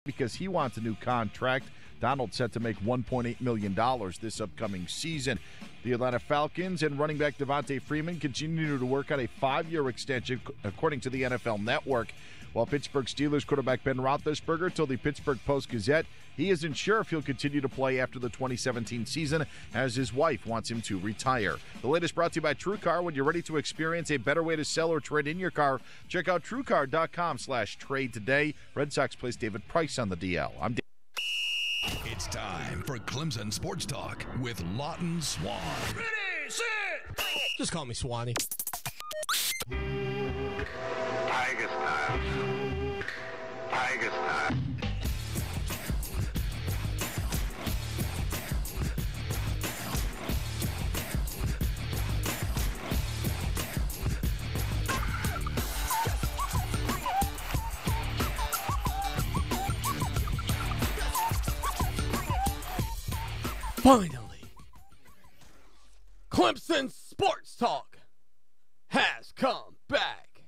because he wants a new contract. Donald set to make $1.8 million this upcoming season. The Atlanta Falcons and running back Devontae Freeman continue to work on a 5-year extension, according to the NFL Network. While Pittsburgh Steelers quarterback Ben Roethlisberger told the Pittsburgh Post-Gazette he isn't sure if he'll continue to play after the 2017 season, as his wife wants him to retire. The latest brought to you by TrueCar. When you're ready to experience a better way to sell or trade in your car, check out TrueCar.com/trade today. Red Sox place David Price on the DL. I'm Dave. It's time for Clemson Sports Talk with Lawton Swan. Ready, set, just call me Swanee. Tiger style. Tiger style. Finally, Clemson Sports Talk has come back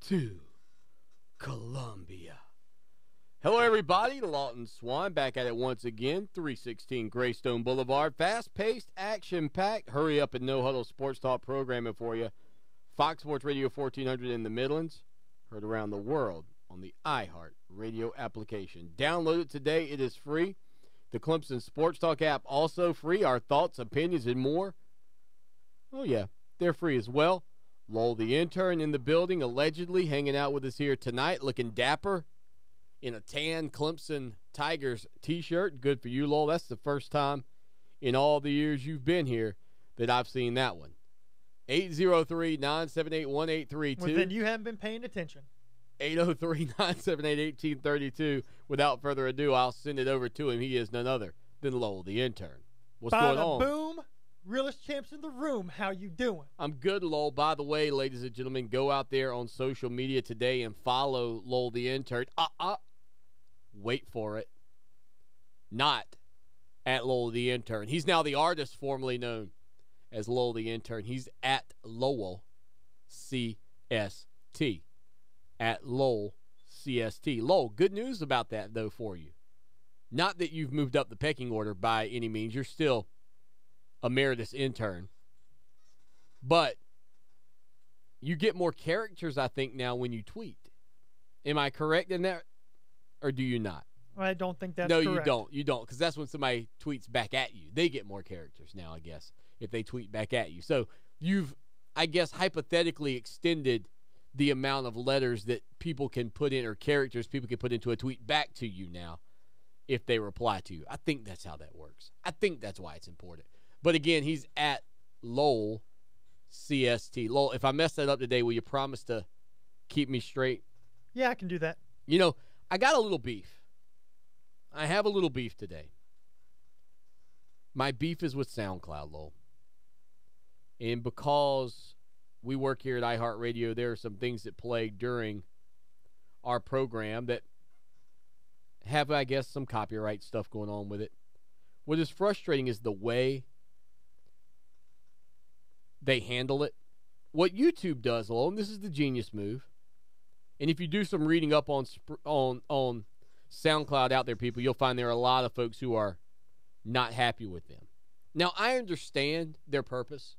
to Columbia. Hello, everybody. Lawton Swan back at it once again. 316 Greystone Boulevard. Fast-paced, action-packed, hurry-up and no-huddle sports talk programming for you. Fox Sports Radio 1400 in the Midlands. Heard around the world on the iHeart radio application. Download it today. It is free. The Clemson Sports Talk app also free. Our thoughts, opinions, and more. Oh, yeah, they're free as well. Lowell the intern in the building, allegedly hanging out with us here tonight, looking dapper in a tan Clemson Tigers t-shirt. Good for you, Lowell. That's the first time in all the years you've been here that I've seen that one. 803-978-1832. Well, then you haven't been paying attention. 803-978-1832. Without further ado, I'll send it over to him. He is none other than Lowell the intern. What's going on? Boom. Realest champs in the room. How you doing? I'm good, Lowell. By the way, ladies and gentlemen, go out there on social media today and follow Lowell the intern. Wait for it. Not at Lowell the intern. He's now the artist formerly known as Lowell the intern. He's at Lowell CST. At Lowell CST. Lowell, good news about that, though, for you. Not that you've moved up the pecking order by any means. You're still emeritus intern. But you get more characters, I think, now when you tweet. Am I correct in that? Or do you not? I don't think that's correct. No, you don't. You don't, because that's when somebody tweets back at you. They get more characters now, I guess, if they tweet back at you. So you've, I guess, hypothetically extended the amount of letters that people can put in, or characters people can put into a tweet back to you now if they reply to you. I think that's how that works. I think that's why it's important. But again, he's at Lowell CST. Lowell, if I mess that up today, will you promise to keep me straight? Yeah, I can do that. You know, I got a little beef. I have a little beef today. My beef is with SoundCloud, Lowell. And because we work here at iHeart Radio, there are some things that play during our program that have, I guess, some copyright stuff going on with it. What is frustrating is the way they handle it. What YouTube does, Lowell, and this is the genius move, and if you do some reading up on SoundCloud out there, people, you'll find there are a lot of folks who are not happy with them. Now, I understand their purpose,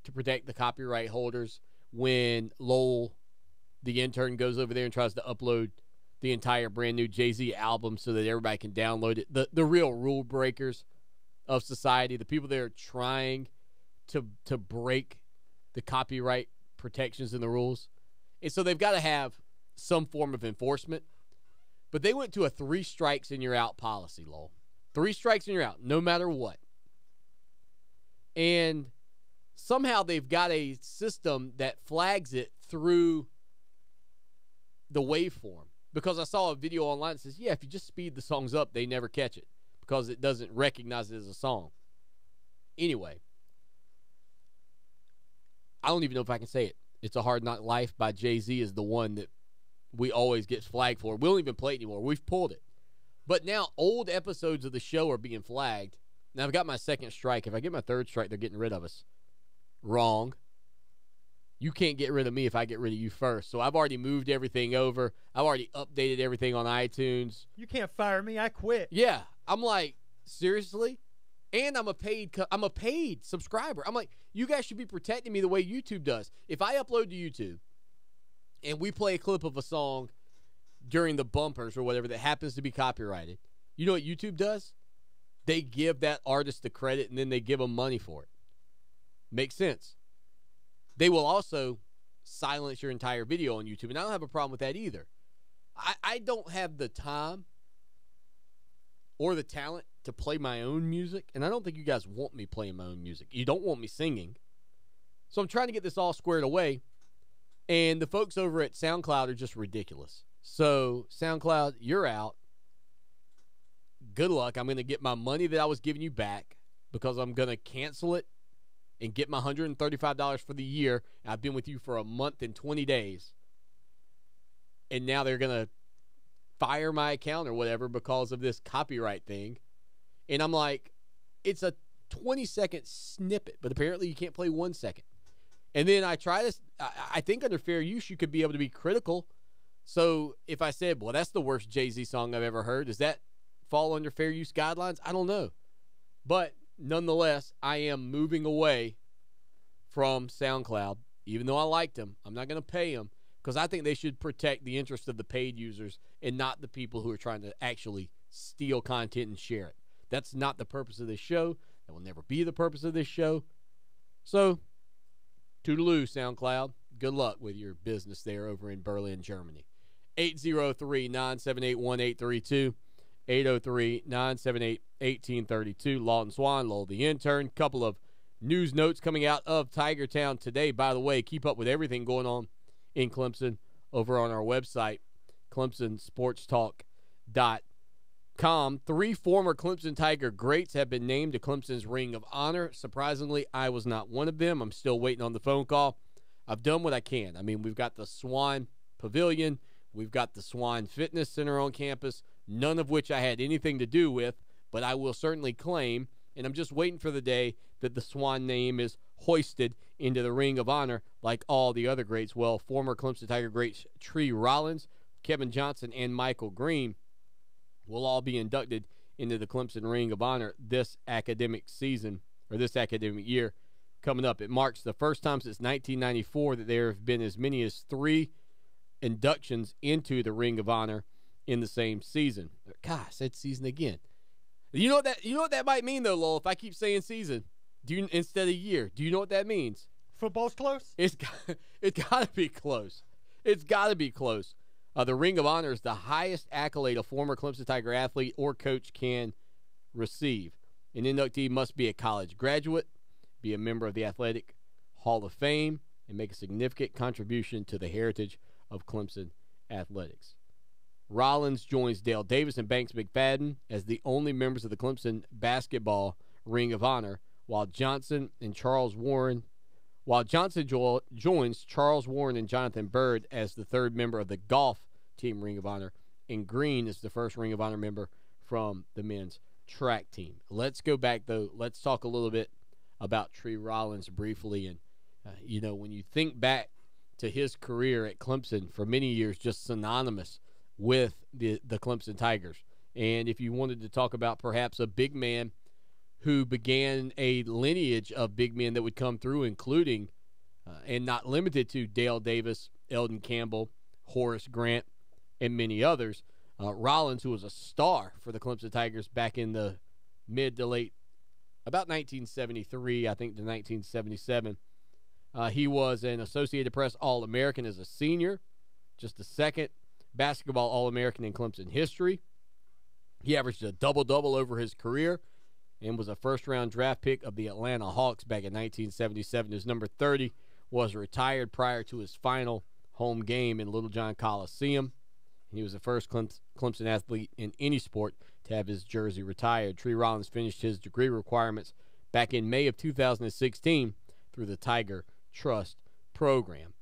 to protect the copyright holders when Lowell, the intern, goes over there and tries to upload the entire brand new Jay-Z album so that everybody can download it. The real rule breakers of society, the people that are trying to break the copyright protections and the rules. And so they've got to have some form of enforcement. But they went to a 3 strikes and you're out policy, Lowell. 3 strikes and you're out, no matter what. And somehow they've got a system that flags it through the waveform. Because I saw a video online that says, yeah, if you just speed the songs up, they never catch it because it doesn't recognize it as a song. Anyway, I don't even know if I can say it. It's a Hard Knock Life by Jay-Z is the one that we always get flagged for. We don't even play it anymore. We've pulled it. But now old episodes of the show are being flagged. Now I've got my second strike. If I get my third strike, they're getting rid of us. Wrong. you can't get rid of me if I get rid of you first. So I've already moved everything over. I've already updated everything on iTunes. You can't fire me. I quit. Yeah. I'm like, seriously? And I'm a paid subscriber. I'm like, you guys should be protecting me the way YouTube does. If I upload to YouTube and we play a clip of a song during the bumpers or whatever that happens to be copyrighted, you know what YouTube does? They give that artist the credit and then they give them money for it. Makes sense. They will also silence your entire video on YouTube, and I don't have a problem with that either. I don't have the time or the talent to play my own music, and I don't think you guys want me playing my own music. You don't want me singing. So I'm trying to get this all squared away, and the folks over at SoundCloud are just ridiculous. So, SoundCloud, you're out. Good luck. I'm going to get my money that I was giving you back because I'm going to cancel it and get my $135 for the year. I've been with you for a month and 20 days. And now they're going to fire my account or whatever because of this copyright thing. And I'm like, it's a 20-second snippet, but apparently you can't play 1 second. And then I try this. I think under fair use, you could be able to be critical. So if I said, well, that's the worst Jay-Z song I've ever heard, does that fall under fair use guidelines? I don't know. But nonetheless, I am moving away from SoundCloud. Even though I liked them, I'm not going to pay them because I think they should protect the interest of the paid users and not the people who are trying to actually steal content and share it. That's not the purpose of this show. That will never be the purpose of this show. So, toodaloo, SoundCloud. Good luck with your business there over in Berlin, Germany. 803-978-1832. 803-978-1832. Lawton Swan, Lowell the Intern. Couple of news notes coming out of Tiger Town today. By the way, keep up with everything going on in Clemson over on our website, ClemsonSportsTalk.com. 3 former Clemson Tiger greats have been named to Clemson's Ring of Honor. Surprisingly, I was not one of them. I'm still waiting on the phone call. I've done what I can. I mean, we've got the Swan Pavilion. We've got the Swan Fitness Center on campus, none of which I had anything to do with, but I will certainly claim, and I'm just waiting for the day that the Swan name is hoisted into the Ring of Honor like all the other greats. Well, former Clemson Tiger greats Tree Rollins, Kevin Johnson, and Michael Green will all be inducted into the Clemson Ring of Honor this academic season, or this academic year coming up. It marks the first time since 1994 that there have been as many as 3 inductions into the Ring of Honor in the same season. God, I said season again. You know what that might mean though, Lowell, if I keep saying season instead of year. Do you know what that means? Football's close? It's got to be close. It's got to be close. The Ring of Honor is the highest accolade a former Clemson Tiger athlete or coach can receive. An inductee must be a college graduate, be a member of the Athletic Hall of Fame, and make a significant contribution to the heritage of Clemson athletics. Rollins joins Dale Davis and Banks McFadden as the only members of the Clemson basketball Ring of Honor, while Johnson joins Charles Warren and Jonathan Byrd as the third member of the golf team Ring of Honor, and Green is the first Ring of Honor member from the men's track team. Let's go back, though. Let's talk a little bit about Tree Rollins briefly. And, when you think back to his career at Clemson for many years, just synonymous with the Clemson Tigers. And if you wanted to talk about perhaps a big man who began a lineage of big men that would come through, including and not limited to Dale Davis, Eldon Campbell, Horace Grant, and many others, Rollins, who was a star for the Clemson Tigers back in the mid to late, about 1973, I think, to 1977. He was an Associated Press All-American as a senior, just the second basketball All-American in Clemson history. He averaged a double-double over his career and was a first-round draft pick of the Atlanta Hawks back in 1977. His number 30 was retired prior to his final home game in Littlejohn Coliseum. He was the first Clemson athlete in any sport to have his jersey retired. Tree Rollins finished his degree requirements back in May of 2016 through the Tiger Trust program.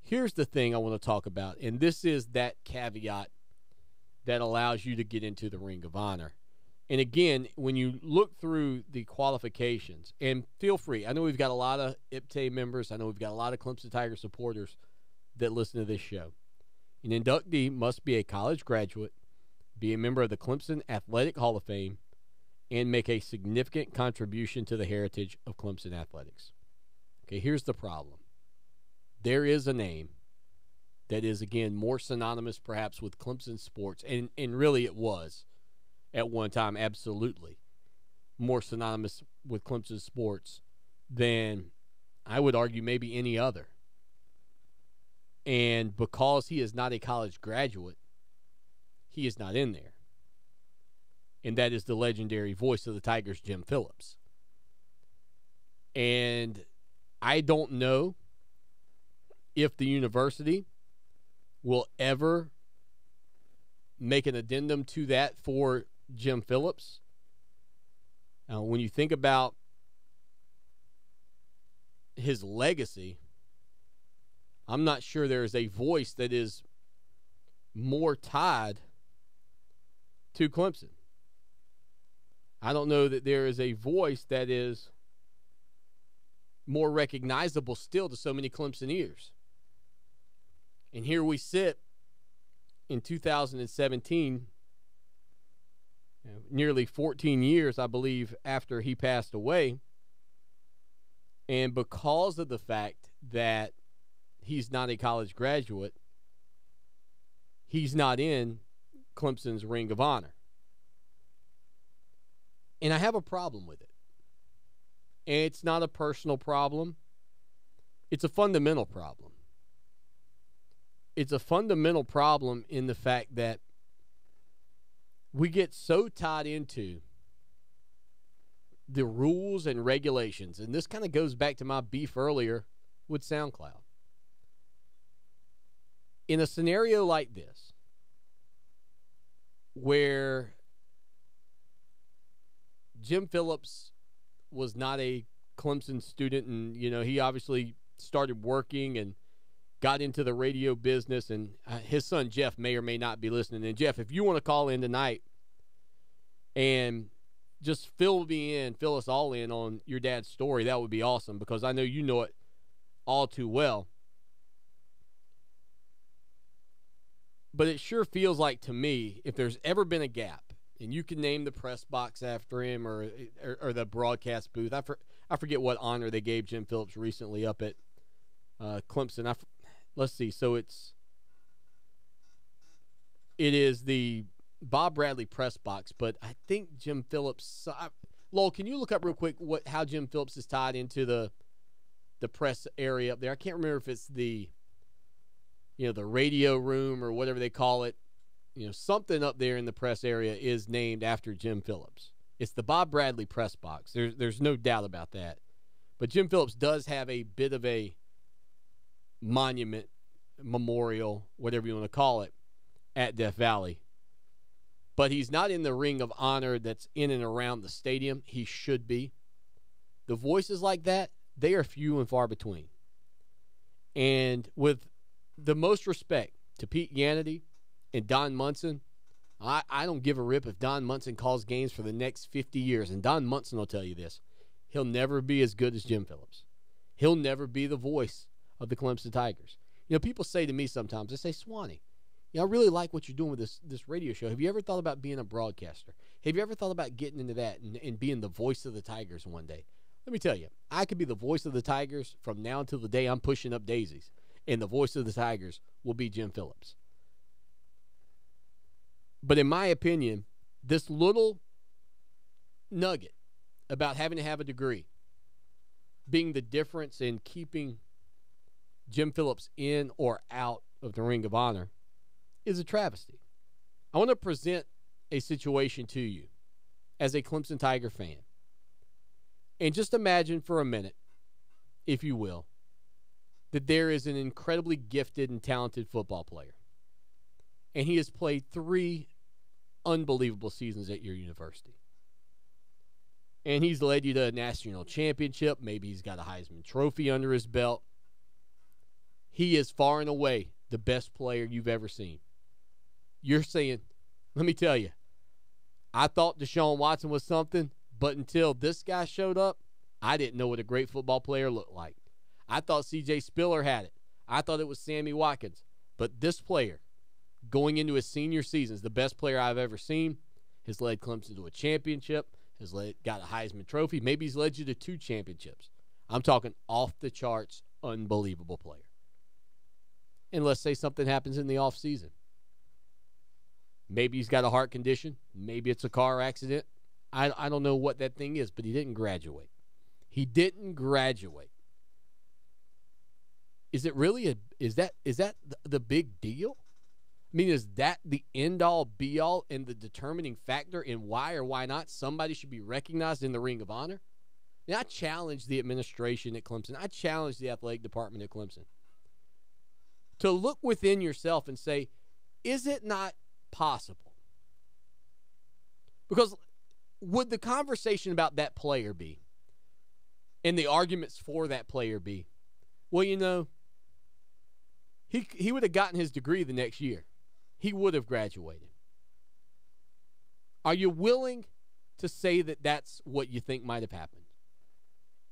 Here's the thing I want to talk about, and this is that caveat that allows you to get into the Ring of Honor. And again, when you look through the qualifications, and feel free, I know we've got a lot of IPTAY members, I know we've got a lot of Clemson Tiger supporters that listen to this show. An inductee must be a college graduate, be a member of the Clemson Athletic Hall of Fame, and make a significant contribution to the heritage of Clemson athletics. Okay, here's the problem. There is a name that is, again, more synonymous perhaps with Clemson sports, and really it was at one time absolutely more synonymous with Clemson sports than I would argue maybe any other. And because he is not a college graduate, he is not in there. And that is the legendary voice of the Tigers, Jim Phillips. And I don't know if the university will ever make an addendum to that for Jim Phillips. When you think about his legacy, I'm not sure there is a voice that is more tied to Clemson. I don't know that there is a voice that is more recognizable still to so many Clemson ears. And here we sit in 2017, nearly 14 years, I believe, after he passed away. And because of the fact that he's not a college graduate, he's not in Clemson's Ring of Honor. And I have a problem with it. And it's not a personal problem. It's a fundamental problem. It's a fundamental problem in the fact that we get so tied into the rules and regulations. And this kind of goes back to my beef earlier with SoundCloud. In a scenario like this, where Jim Phillips was not a Clemson student, and he obviously started working and got into the radio business, and his son Jeff may or may not be listening. And Jeff, if you want to call in tonight and just fill us all in on your dad's story, that would be awesome, because I know you know it all too well. But it sure feels like to me, if there's ever been a gap, and you can name the press box after him or the broadcast booth. I forget what honor they gave Jim Phillips recently up at Clemson. Let's see. So it is the Bob Bradley press box, but I think Jim Phillips. Lowell, can you look up real quick how Jim Phillips is tied into the press area up there? I can't remember if it's the radio room or whatever they call it. Something up there in the press area is named after Jim Phillips. It's the Bob Bradley press box. There's no doubt about that. But Jim Phillips does have a bit of a monument, memorial, whatever you want to call it, at Death Valley. But he's not in the Ring of Honor that's in and around the stadium. He should be. The voices like that, they are few and far between. And with the most respect to Pete Yannity and Don Munson, I don't give a rip if Don Munson calls games for the next 50 years. And Don Munson will tell you this. He'll never be as good as Jim Phillips. He'll never be the voice of the Clemson Tigers. People say to me sometimes, they say, Swanee, I really like what you're doing with this radio show. Have you ever thought about being a broadcaster? Have you ever thought about getting into that and being the voice of the Tigers one day? Let me tell you, I could be the voice of the Tigers from now until the day I'm pushing up daisies. And the voice of the Tigers will be Jim Phillips. But in my opinion, this little nugget about having to have a degree being the difference in keeping Jim Phillips in or out of the Ring of Honor is a travesty. I want to present a situation to you as a Clemson Tiger fan. And just imagine for a minute, if you will, that there is an incredibly gifted and talented football player. And he has played 3 unbelievable seasons at your university. And he's led you to a national championship. Maybe he's got a Heisman Trophy under his belt. He is far and away the best player you've ever seen. You're saying, let me tell you, I thought Deshaun Watson was something, but until this guy showed up, I didn't know what a great football player looked like. I thought C.J. Spiller had it. I thought it was Sammy Watkins. But this player, going into his senior season, is the best player I've ever seen. Has led Clemson to a championship. Got a Heisman Trophy. Maybe he's led you to 2 championships. I'm talking off-the-charts, unbelievable player. And let's say something happens in the offseason. Maybe he's got a heart condition. Maybe it's a car accident. I don't know what that thing is, but he didn't graduate. He didn't graduate. Is it really is that the big deal? I mean, is that the end-all, be-all, and the determining factor in why or why not somebody should be recognized in the Ring of Honor? And I challenge the administration at Clemson. I challenge the athletic department at Clemson to look within yourself and say, is it not possible? Because would the conversation about that player be, and the arguments for that player be, well, you know, he would have gotten his degree the next year. He would have graduated. Are you willing to say that that's what you think might have happened?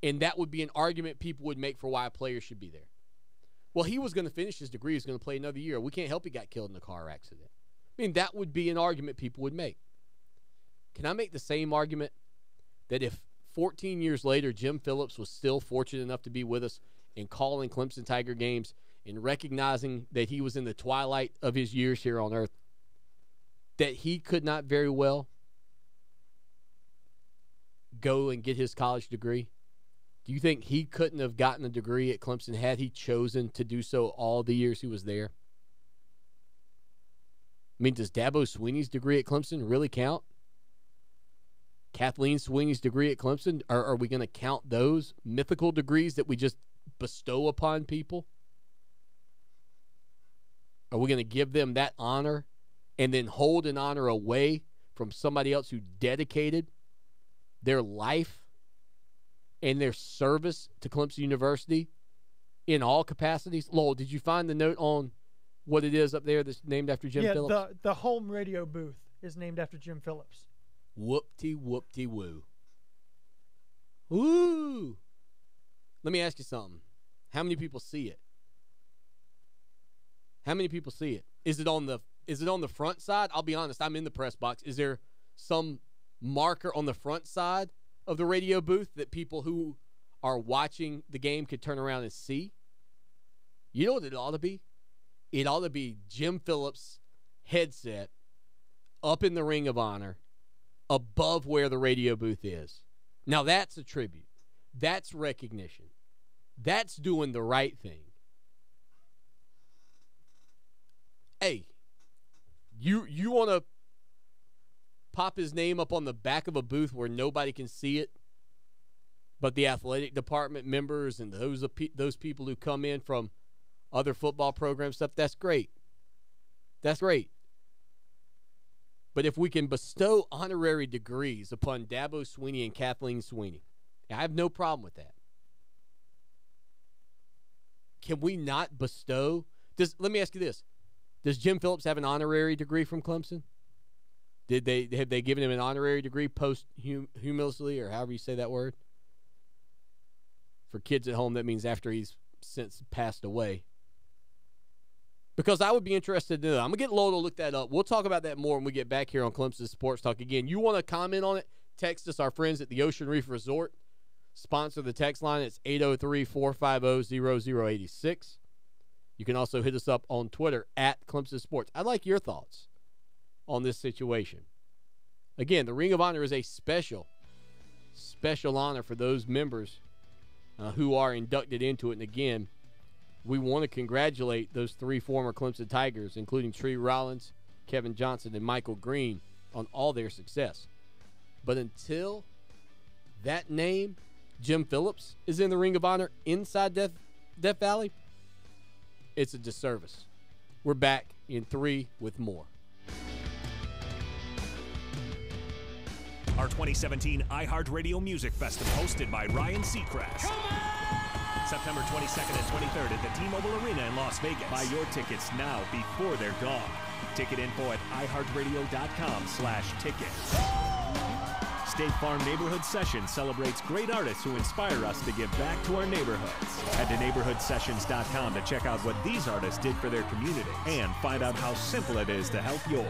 And that would be an argument people would make for why a player should be there. Well, he was going to finish his degree. He's going to play another year. We can't help he got killed in a car accident. I mean, that would be an argument people would make. Can I make the same argument that if 14 years later Jim Phillips was still fortunate enough to be with us and calling Clemson Tiger games and recognizing that he was in the twilight of his years here on earth, that he could not very well go and get his college degree? Do you think he couldn't have gotten a degree at Clemson had he chosen to do so all the years he was there? I mean, does Dabo Swinney's degree at Clemson really count? Kathleen Sweeney's degree at Clemson? Are we going to count those mythical degrees that we just bestow upon people? Are we going to give them that honor and then hold an honor away from somebody else who dedicated their life and their service to Clemson University in all capacities? Lowell, did you find the note on what it is up there that's named after Jim Phillips? Yeah, the home radio booth is named after Jim Phillips. Whoop-de-whoop-de-woo. Woo! Let me ask you something. How many people see it? How many people see it? Is it on the front side? I'll be honest, I'm in the press box. Is there some marker on the front side of the radio booth that people who are watching the game could turn around and see? You know what it ought to be? It ought to be Jim Phillips' headset up in the Ring of Honor above where the radio booth is. Now that's a tribute. That's recognition. That's doing the right thing. Hey, you want to pop his name up on the back of a booth where nobody can see it, but the athletic department members and those people who come in from other football program stuff, that's great. That's great. But if we can bestow honorary degrees upon Dabo Swinney and Kathleen Sweeney, I have no problem with that. Can we not bestow? Let me ask you this. Does Jim Phillips have an honorary degree from Clemson? Have they given him an honorary degree posthumously, or however you say that word? For kids at home, that means after he's since passed away. Because I would be interested to know. I'm going to get Lowell to look that up. We'll talk about that more when we get back here on Clemson Sports Talk. Again, you want to comment on it, text us. Our friends at the Ocean Reef Resort sponsor the text line. It's 803-450-0086. You can also hit us up on Twitter at Clemson Sports. I'd like your thoughts on this situation. Again, the Ring of Honor is a special honor for those members who are inducted into it. And again, we want to congratulate those 3 former Clemson Tigers, including Tree Rollins, Kevin Johnson, and Michael Green, on all their success. But until that name, Jim Phillips, is in the Ring of Honor inside Death Valley, it's a disservice. We're back in 3 with more. Our 2017 iHeart Radio Music Festival, hosted by Ryan Seacrest. September 22nd and 23rd at the T-Mobile Arena in Las Vegas. Buy your tickets now before they're gone. Ticket info at iHeartRadio.com/tickets. State Farm Neighborhood Sessions celebrates great artists who inspire us to give back to our neighborhoods. Head to neighborhoodsessions.com to check out what these artists did for their community and find out how simple it is to help yours.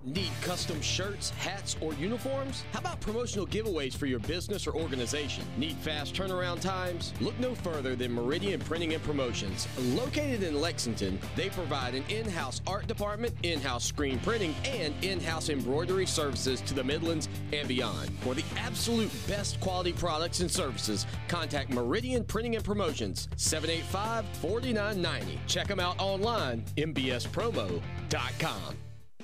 Need custom shirts, hats, or uniforms? How about promotional giveaways for your business or organization? Need fast turnaround times? Look no further than Meridian Printing and Promotions. Located in Lexington, they provide an in-house art department, in-house screen printing, and in-house embroidery services to the Midlands and beyond. For the absolute best quality products and services, contact Meridian Printing and Promotions, 785-4990. Check them out online, mbspromo.com.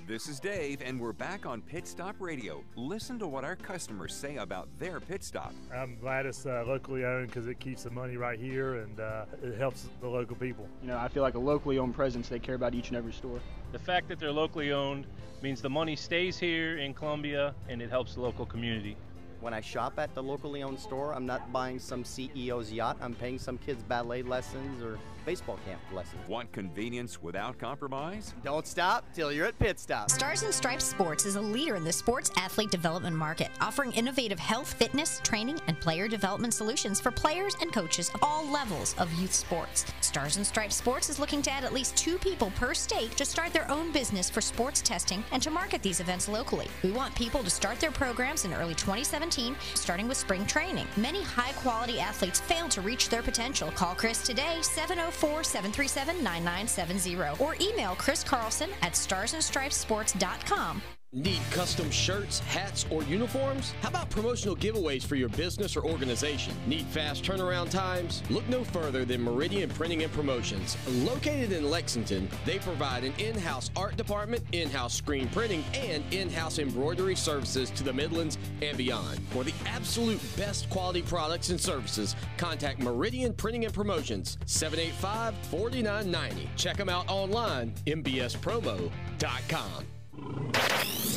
This is Dave, and we're back on Pit Stop Radio. Listen to what our customers say about their pit stop. I'm glad it's locally owned because it keeps the money right here and it helps the local people. You know, I feel like a locally owned presence. They care about each and every store. The fact that they're locally owned means the money stays here in Columbia and it helps the local community. When I shop at the locally owned store, I'm not buying some CEO's yacht. I'm paying some kids' ballet lessons or baseball camp lessons. Want convenience without compromise? Don't stop till you're at Pit Stop. Stars and Stripes Sports is a leader in the sports athlete development market, offering innovative health, fitness, training, and player development solutions for players and coaches of all levels of youth sports. Stars and Stripes Sports is looking to add at least 2 people per state to start their own business for sports testing and to market these events locally. We want people to start their programs in early 2017, starting with spring training. Many high-quality athletes fail to reach their potential. Call Chris today, 704-737-9970, or email Chris Carlson at starsandstripesports.com. Need custom shirts, hats, or uniforms? How about promotional giveaways for your business or organization? Need fast turnaround times? Look no further than Meridian Printing and Promotions. Located in Lexington, they provide an in-house art department, in-house screen printing, and in-house embroidery services to the Midlands and beyond. For the absolute best quality products and services, contact Meridian Printing and Promotions, 785-4990. Check them out online, mbspromo.com.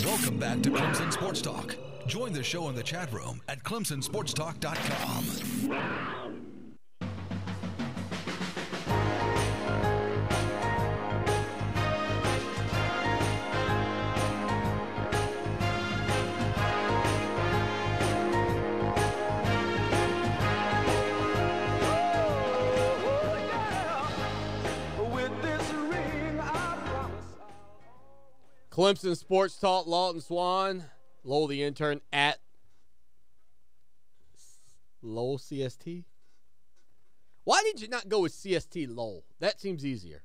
Welcome back to Clemson Sports Talk. Join the show in the chat room at clemsonsportstalk.com. Clemson Sports Talk, Lawton Swan, Lowell the intern at Lowell CST. Why did you not go with CST Lowell? That seems easier.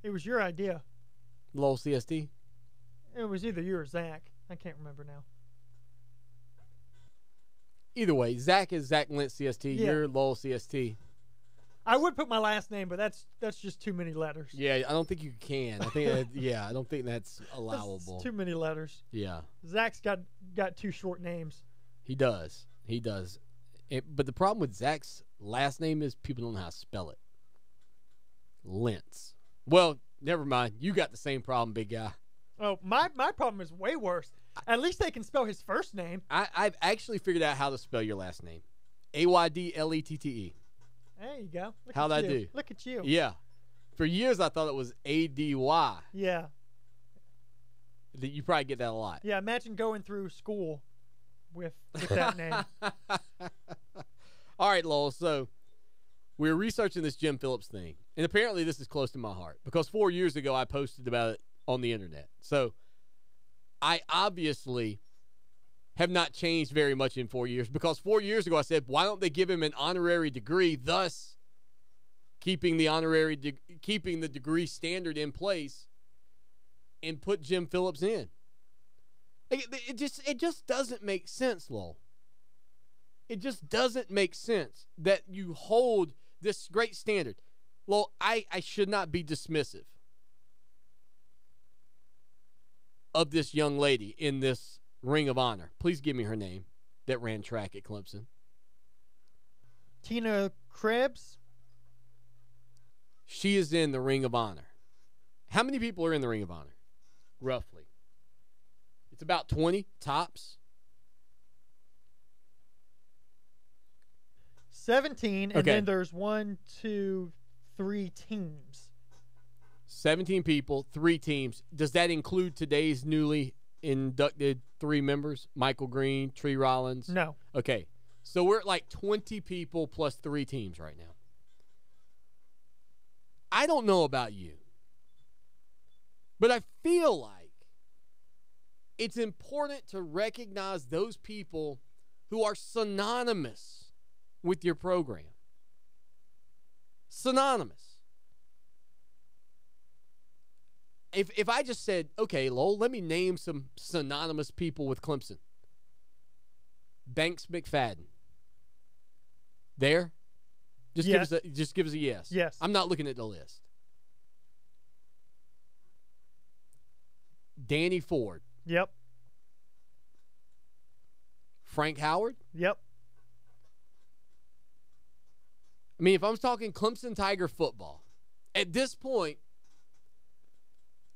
It was your idea. Lowell CST? It was either you or Zach. I can't remember now. Either way, Zach is Zach Lentz CST. Yeah. You're Lowell CST. I would put my last name, but that's just too many letters. Yeah, I don't think you can. I think I don't think that's allowable. That's too many letters. Yeah. Zach's got 2 short names. He does. But the problem with Zach's last name is people don't know how to spell it. Lentz. Well, never mind. You got the same problem, big guy. Oh, my problem is way worse. At least they can spell his first name. I've actually figured out how to spell your last name. Aydlette. There you go. How'd I do? Look at you. Yeah. For years, I thought it was A-D-Y. Yeah. You probably get that a lot. Yeah, imagine going through school with that name. All right, Lowell. So we're researching this Jim Phillips thing. And apparently this is close to my heart because 4 years ago I posted about it on the internet. So I obviously have not changed very much in 4 years because 4 years ago I said, why don't they give him an honorary degree, thus keeping the degree standard in place and put Jim Phillips in. It just doesn't make sense, Lowell. It just doesn't make sense that you hold this great standard. Lowell, I should not be dismissive of this young lady in this Ring of Honor. Please give me her name that ran track at Clemson. Tina Krebs. She is in the Ring of Honor. How many people are in the Ring of Honor? Roughly. It's about 20 tops. 17, and then there's 1, 2, 3 teams. 17 people, 3 teams. Does that include today's newly inducted 3 members? Michael Green, Tree Rollins? No. Okay. So we're at like 20 people plus 3 teams right now. I don't know about you, but I feel like it's important to recognize those people who are synonymous with your program. Synonymous. If I just said, okay, Lowell, let me name some synonymous people with Clemson. Banks McFadden. There? Just give us a yes. Yes. I'm not looking at the list. Danny Ford. Yep. Frank Howard. Yep. I mean, if I'm talking Clemson Tiger football, at this point,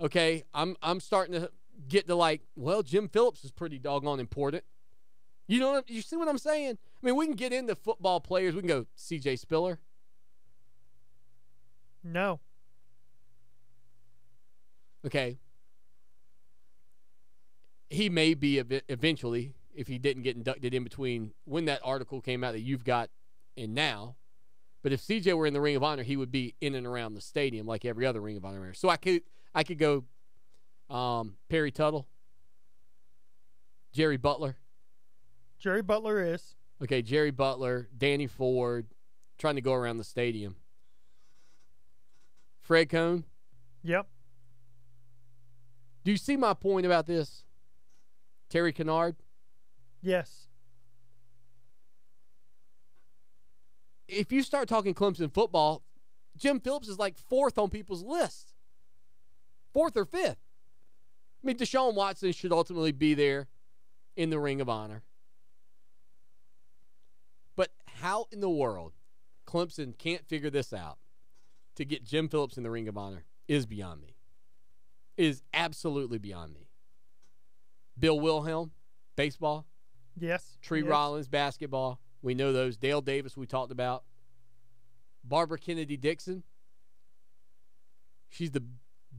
okay, I'm starting to get to like, well, Jim Phillips is pretty doggone important. You see what I'm saying? I mean, we can get into football players. We can go C.J. Spiller. No. Okay. He may be eventually, if he didn't get inducted in between when that article came out that you've got and now. But if CJ were in the Ring of Honor, he would be in and around the stadium like every other Ring of Honor member. So I could go Perry Tuttle, Jerry Butler. Jerry Butler is. Okay, Jerry Butler, Danny Ford, trying to go around the stadium. Fred Cohn. Yep. Do you see my point about this? Terry Kennard. Yes. If you start talking Clemson football, Jim Phillips is like 4th on people's list. 4th or 5th. I mean, Deshaun Watson should ultimately be there in the Ring of Honor. But how in the world Clemson can't figure this out to get Jim Phillips in the Ring of Honor is beyond me. It is absolutely beyond me. Bill Wilhelm, baseball. Yes. Tree Rollins, basketball. We know those. Dale Davis, we talked about. Barbara Kennedy Dixon. She's the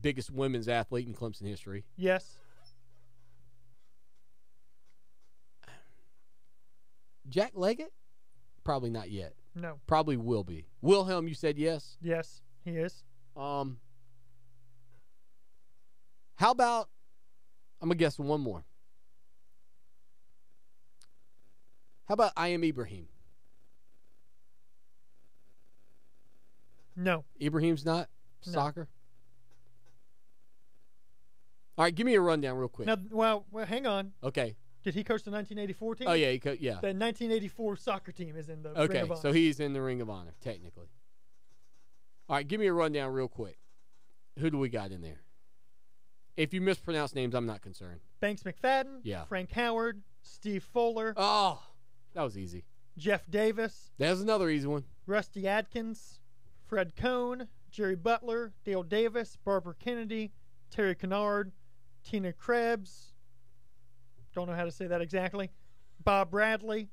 biggest women's athlete in Clemson history. Yes. Jack Leggett? Probably not yet. No. Probably will be. Wilhelm, you said yes? Yes, he is. How about, I'm going to guess one more. How about I Am Ibrahim? No. Ibrahim's not? No. Soccer? All right, give me a rundown real quick. Now, well, hang on. Okay. Did he coach the 1984 team? Oh, yeah. Yeah. The 1984 soccer team is in the Ring Okay, of Honor. so he's in the Ring of Honor, technically. All right, give me a rundown real quick. Who do we got in there? If you mispronounce names, I'm not concerned. Banks McFadden. Yeah. Frank Howard. Steve Fuller. Oh, that was easy. Jeff Davis. There's another easy one. Rusty Adkins. Fred Cohn. Jerry Butler. Dale Davis. Barbara Kennedy. Terry Kennard. Tina Krebs. Don't know how to say that exactly. Bob Bradley.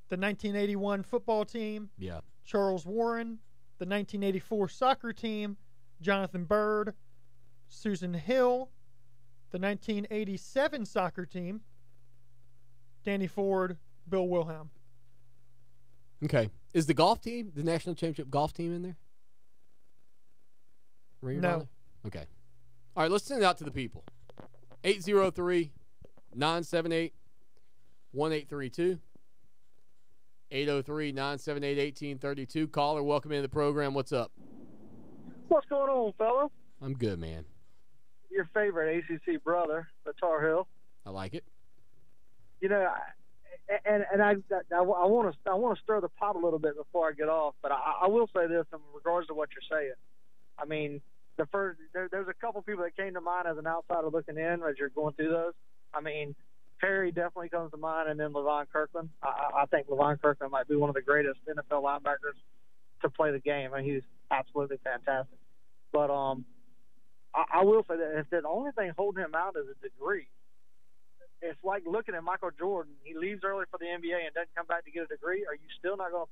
The 1981 football team. Yeah. Charles Warren. The 1984 soccer team. Jonathan Byrd. Susan Hill. The 1987 soccer team. Danny Ford. Bill Wilhelm. Okay. Is the golf team, the national championship golf team in there? Ring of No. Honor? Okay. All right, let's send it out to the people. 803-978-1832. 803-978-1832. Caller, welcome into the program. What's up? What's going on, fella? I'm good, man. Your favorite ACC brother, the Tar Heel. I like it. You know, I want to stir the pot a little bit before I get off, but I will say this in regards to what you're saying. I mean, there's a couple people that came to mind as an outsider looking in as you're going through those. I mean, Perry definitely comes to mind, and then Levon Kirkland. I think Levon Kirkland might be one of the greatest NFL linebackers to play the game. I mean, he's absolutely fantastic. But I will say that if the only thing holding him out is a degree, it's like looking at Michael Jordan. He leaves early for the NBA and doesn't come back to get a degree. Are you still not going to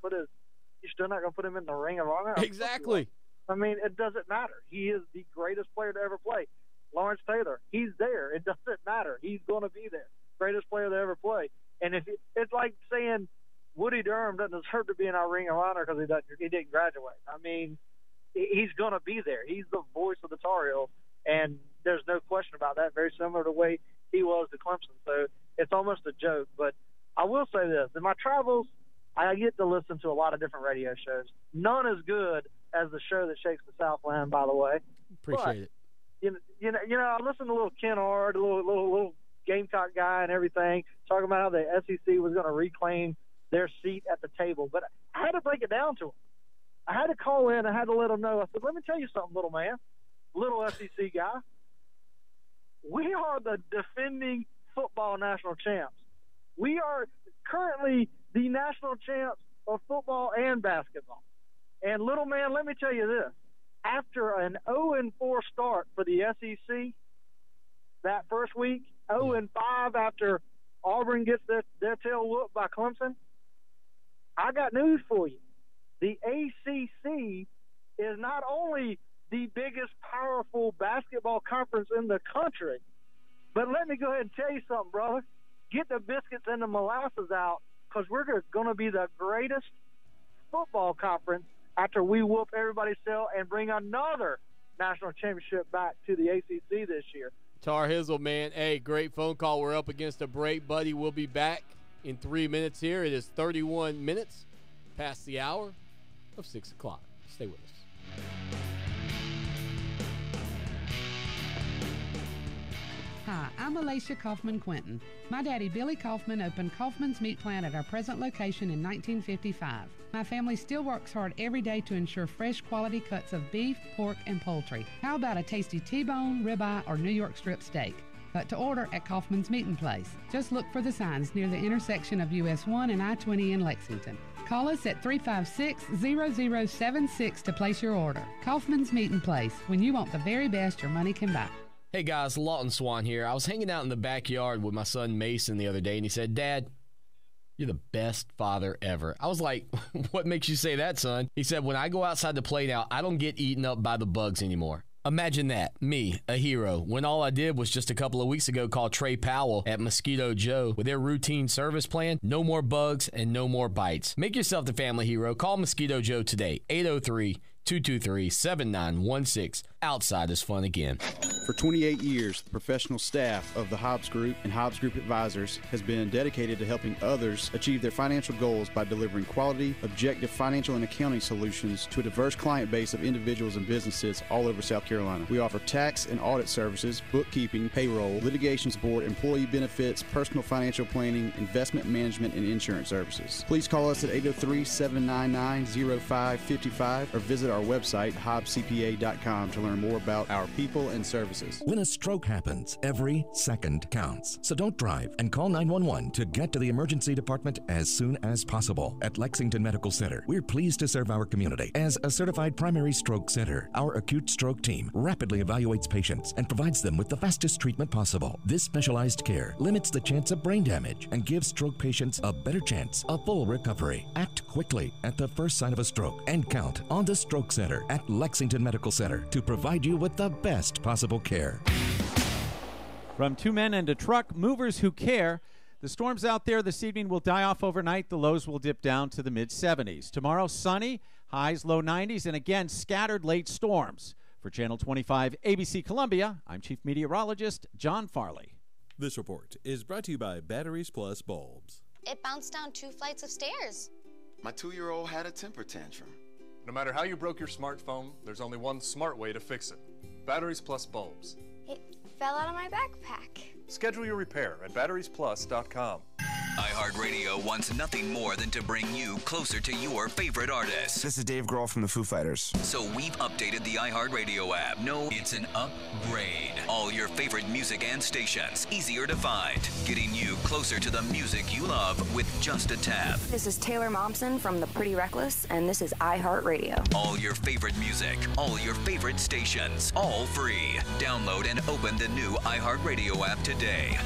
put him in the Ring of Honor? Exactly. I mean, it doesn't matter. He is the greatest player to ever play. Lawrence Taylor, he's there. It doesn't matter. He's going to be there. Greatest player to ever play. And it's like saying Woody Durham doesn't deserve to be in our Ring of Honor because he didn't graduate. I mean, he's going to be there. He's the voice of the Tar Heels, and there's no question about that. Very similar to the way he was to Clemson. So it's almost a joke. But I will say this. In my travels, I get to listen to a lot of different radio shows. None as good as the show that shakes the Southland, by the way. Appreciate it. You know, I listened to little Kennard, a little Gamecock guy and everything, talking about how the SEC was going to reclaim their seat at the table. But I had to break it down to him. I had to call in. I had to let him know. I said, let me tell you something, little man, little SEC guy. We are the defending football national champs. We are currently the national champs of football and basketball. And, little man, let me tell you this. After an 0-4 start for the SEC that first week, 0-5 after Auburn gets their tail whooped by Clemson, I got news for you. The ACC is not only the biggest, powerful basketball conference in the country, but let me go ahead and tell you something, brother. Get the biscuits and the molasses out, because we're going to be the greatest football conference after we whoop everybody's tail and bring another national championship back to the ACC this year. Tar Hizzle, man. Hey, great phone call. We're up against a break, buddy. We'll be back in 3 minutes here. It is 31 minutes past the hour of 6 o'clock. Stay with us. Hi, I'm Alicia Kaufman-Quinton. My daddy, Billy Kaufman, opened Kaufman's Meat Plant at our present location in 1955. My family still works hard every day to ensure fresh quality cuts of beef, pork, and poultry. How about a tasty T-bone, ribeye, or New York strip steak? But to order at Kaufman's Meat & Place. Just look for the signs near the intersection of US 1 and I-20 in Lexington. Call us at 356-0076 to place your order. Kaufman's Meat & Place, when you want the very best your money can buy. Hey guys, Lawton Swan here. I was hanging out in the backyard with my son Mason the other day, and he said, "Dad, you're the best father ever." I was like, "What makes you say that, son?" He said, "When I go outside to play now, I don't get eaten up by the bugs anymore." Imagine that, me, a hero, when all I did was just a couple of weeks ago call Trey Powell at Mosquito Joe with their routine service plan. No more bugs and no more bites. Make yourself the family hero. Call Mosquito Joe today, 803-223-7916. Outside is fun again. For 28 years, the professional staff of the Hobbs Group and Hobbs Group Advisors has been dedicated to helping others achieve their financial goals by delivering quality, objective financial and accounting solutions to a diverse client base of individuals and businesses all over South Carolina. We offer tax and audit services, bookkeeping, payroll, litigation support, employee benefits, personal financial planning, investment management, and insurance services. Please call us at 803-799-0555 or visit our website, hobbscpa.com, to learn more about our people and services. When a stroke happens, every second counts. So don't drive and call 911 to get to the emergency department as soon as possible. At Lexington Medical Center, we're pleased to serve our community. As a certified primary stroke center, our acute stroke team rapidly evaluates patients and provides them with the fastest treatment possible. This specialized care limits the chance of brain damage and gives stroke patients a better chance of full recovery. Act quickly at the first sign of a stroke and count on the Stroke Center at Lexington Medical Center to provide you with the best possible care. From two men and a truck, movers who care. The storms out there this evening will die off overnight. The lows will dip down to the mid-70s. Tomorrow, sunny, highs low 90s, and again, scattered late storms. For Channel 25 ABC Columbia, I'm Chief Meteorologist John Farley. This report is brought to you by Batteries Plus Bulbs. It bounced down 2 flights of stairs. My 2-year-old had a temper tantrum. No matter how you broke your smartphone, there's only one smart way to fix it. Batteries Plus Bulbs. It fell out of my backpack. Schedule your repair at batteriesplus.com. iHeartRadio wants nothing more than to bring you closer to your favorite artists. This is Dave Grohl from the Foo Fighters. So we've updated the iHeartRadio app. No, it's an upgrade. All your favorite music and stations, easier to find. Getting you closer to the music you love with just a tap. This is Taylor Momsen from The Pretty Reckless, and this is iHeartRadio. All your favorite music, all your favorite stations, all free. Download and open the new iHeartRadio app today.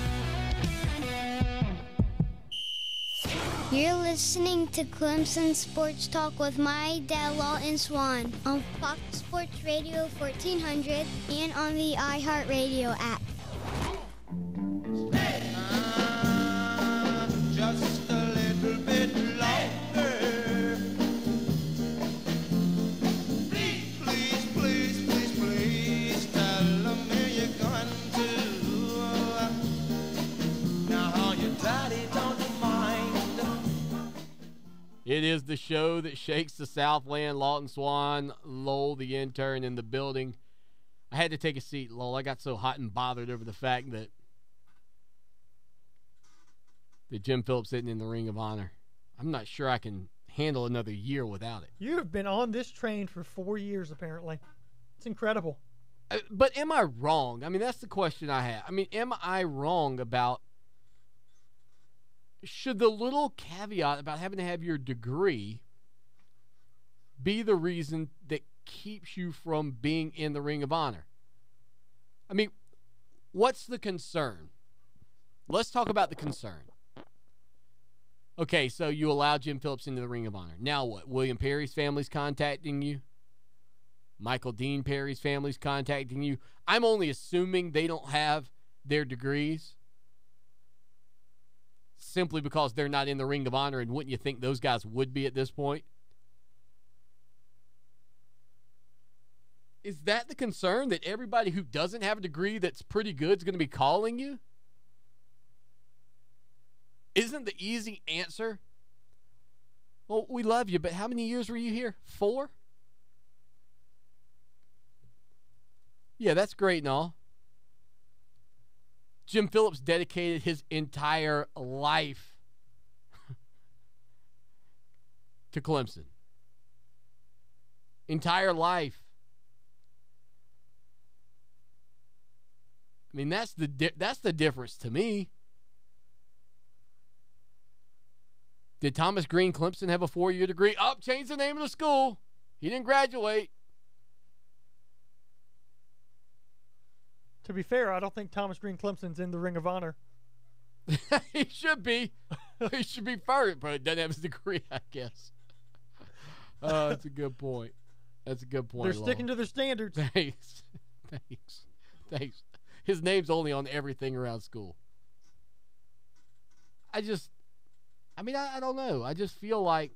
You're listening to Clemson Sports Talk with my dad, Lawton Swan, on Fox Sports Radio 1400 and on the iHeart Radio app. Just a little bit longer. Please, please, please, please, please tell me you're going to. Now your daddy don't mind. It is the show that shakes the Southland. Lawton Swan, Lowell, the intern, in the building. I had to take a seat, Lowell. I got so hot and bothered over the fact that Jim Phillips sitting in the Ring of Honor. I'm not sure I can handle another year without it. You have been on this train for 4 years, apparently. It's incredible. But am I wrong? I mean, that's the question I have. I mean, am I wrong about, should the little caveat about having to have your degree be the reason that keeps you from being in the Ring of Honor? I mean, what's the concern? Let's talk about the concern. Okay, so you allow Jim Phillips into the Ring of Honor. Now what? William Perry's family's contacting you? Michael Dean Perry's family's contacting you? I'm only assuming they don't have their degrees simply because they're not in the Ring of Honor, and wouldn't you think those guys would be at this point? Is that the concern, that everybody who doesn't have a degree that's pretty good is going to be calling you? Isn't the easy answer, well, we love you, but how many years were you here? 4? Yeah, that's great and all. Jim Phillips dedicated his entire life to Clemson. Entire life. I mean, that's the difference to me. Did Thomas Green Clemson have a 4-year degree? Oh, change the name of the school. He didn't graduate. To be fair, I don't think Thomas Green Clemson's in the Ring of Honor. He should be. He should be first, but it doesn't have his degree, I guess. That's a good point. That's a good point. They're sticking to their standards. Thanks. His name's only on everything around school. I don't know. I just feel like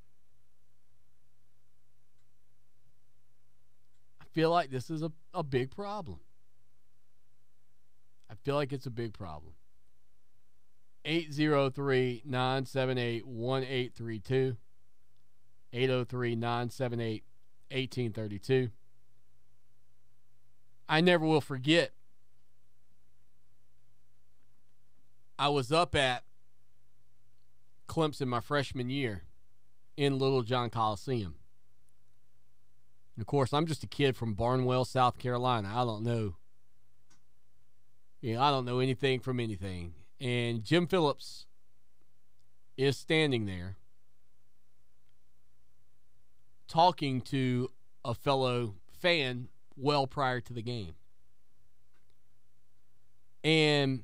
this is a big problem. I feel like it's a big problem. 803-978-1832. 803-978-1832. I never will forget. I was up at Clemson my freshman year in Little John Coliseum. And of course, I'm just a kid from Barnwell, South Carolina. I don't know anything from anything. And Jim Phillips is standing there talking to a fellow fan well prior to the game. And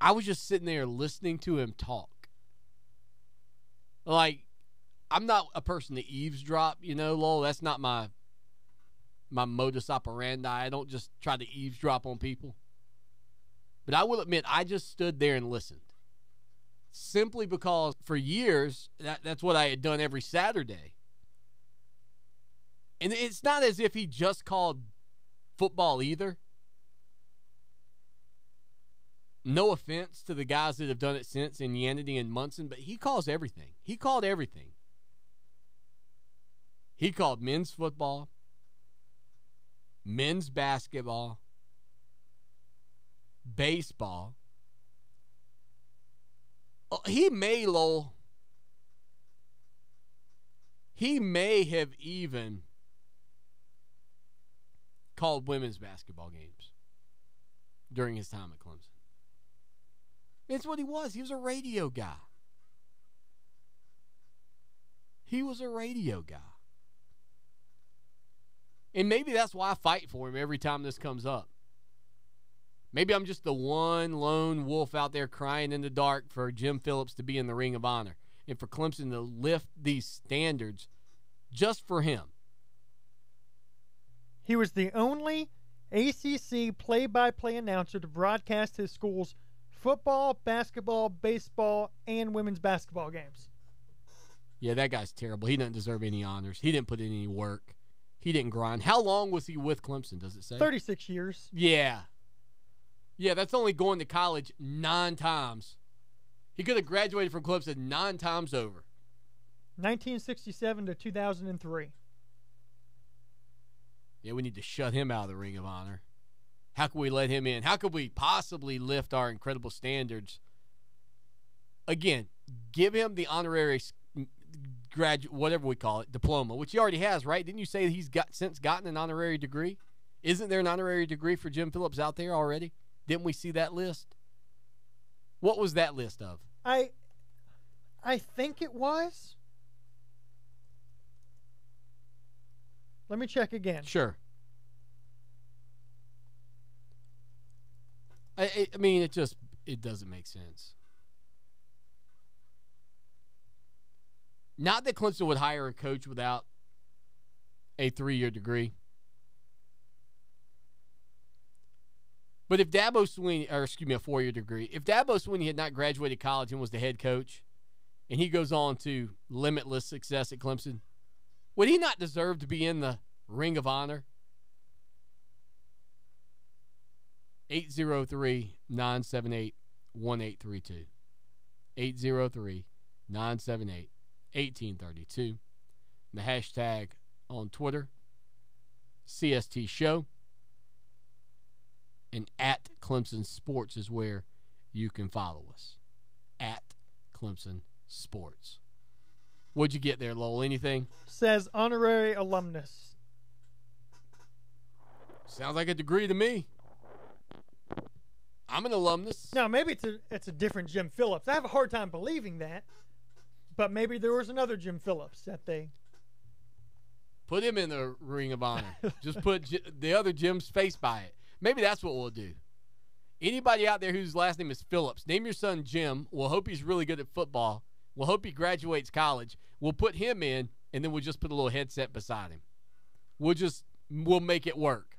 I was just sitting there listening to him talk. Like, I'm not a person to eavesdrop, Lowell. That's not my modus operandi. I don't just try to eavesdrop on people. But I will admit, I just stood there and listened. Simply because for years, that's what I had done every Saturday. And it's not as if he just called football either. No offense to the guys that have done it since in Yanity and Munson, but he calls everything. He called everything. He called men's football, men's basketball, baseball. He may have even called women's basketball games during his time at Clemson. It's what he was. He was a radio guy. And maybe that's why I fight for him every time this comes up. Maybe I'm just the one lone wolf out there crying in the dark for Jim Phillips to be in the Ring of Honor and for Clemson to lift these standards just for him. He was the only ACC play-by-play announcer to broadcast his school's football, basketball, baseball, and women's basketball games. Yeah, that guy's terrible. He doesn't deserve any honors. He didn't put in any work. He didn't grind. How long was he with Clemson, does it say? 36 years. Yeah. Yeah, that's only going to college 9 times. He could have graduated from Clemson 9 times over. 1967 to 2003. Yeah, we need to shut him out of the Ring of Honor. How can we let him in? How could we possibly lift our incredible standards? Again, give him the honorary graduate, whatever we call it, diploma, which he already has, right? Didn't you say he's since gotten an honorary degree? Isn't there an honorary degree for Jim Phillips out there already? Didn't we see that list? What was that list of? I think it was. Let me check again. Sure. I mean, it doesn't make sense. Not that Clemson would hire a coach without a 3-year degree. But if Dabo Swinney, or excuse me, a 4-year degree, if Dabo Swinney had not graduated college and was the head coach, and he goes on to limitless success at Clemson, would he not deserve to be in the Ring of Honor? 803-978-1832. 803-978-1832. The hashtag on Twitter, CST Show. And at Clemson Sports is where you can follow us. At Clemson Sports. What'd you get there, Lowell? Anything? Says honorary alumnus. Sounds like a degree to me. I'm an alumnus. Now, maybe it's a different Jim Phillips. I have a hard time believing that. But maybe there was another Jim Phillips that they... Put him in the Ring of Honor. Just put the other Jim's face by it. Maybe that's what we'll do. Anybody out there whose last name is Phillips, name your son Jim. We'll hope he's really good at football. We'll hope he graduates college. We'll put him in, and then we'll just put a little headset beside him. We'll make it work.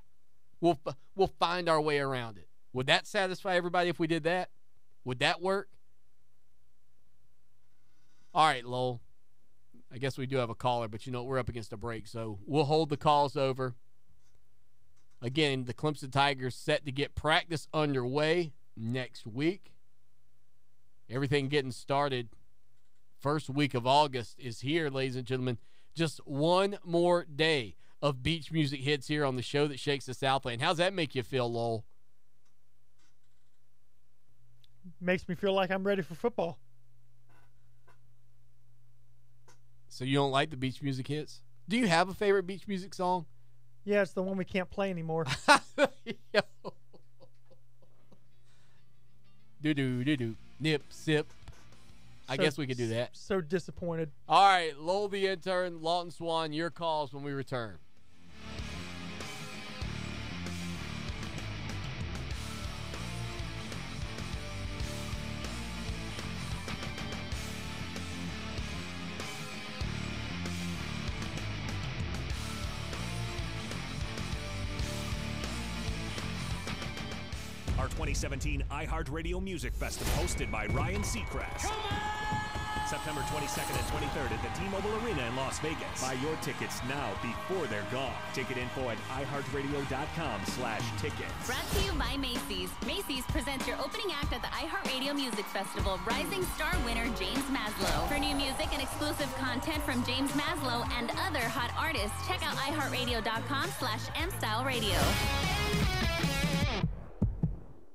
We'll find our way around it. Would that satisfy everybody if we did that? Would that work? All right, Lowell. I guess we do have a caller, but you know we're up against a break, so we'll hold the calls over. Again, the Clemson Tigers set to get practice underway next week. Everything getting started. First week of August is here, ladies and gentlemen. Just one more day of beach music hits here on the show that shakes the Southland. How's that make you feel, Lowell? Makes me feel like I'm ready for football. So you don't like the beach music hits? Do you have a favorite beach music song? Yeah, it's the one we can't play anymore. Do-do-do-do. Nip, sip. I guess we could do that. So disappointed. All right, Lowell the intern, Lawton Swan, your calls when we return. Our 2017 iHeart Radio Music Festival, hosted by Ryan Seacrest. September 22nd and 23rd at the T-Mobile Arena in Las Vegas. Buy your tickets now before they're gone. Ticket info at iHeartRadio.com/tickets. Brought to you by Macy's. Macy's presents your opening act at the iHeartRadio Music Festival, Rising Star winner James Maslow. For new music and exclusive content from James Maslow and other hot artists, check out iHeartRadio.com/mstyleradio.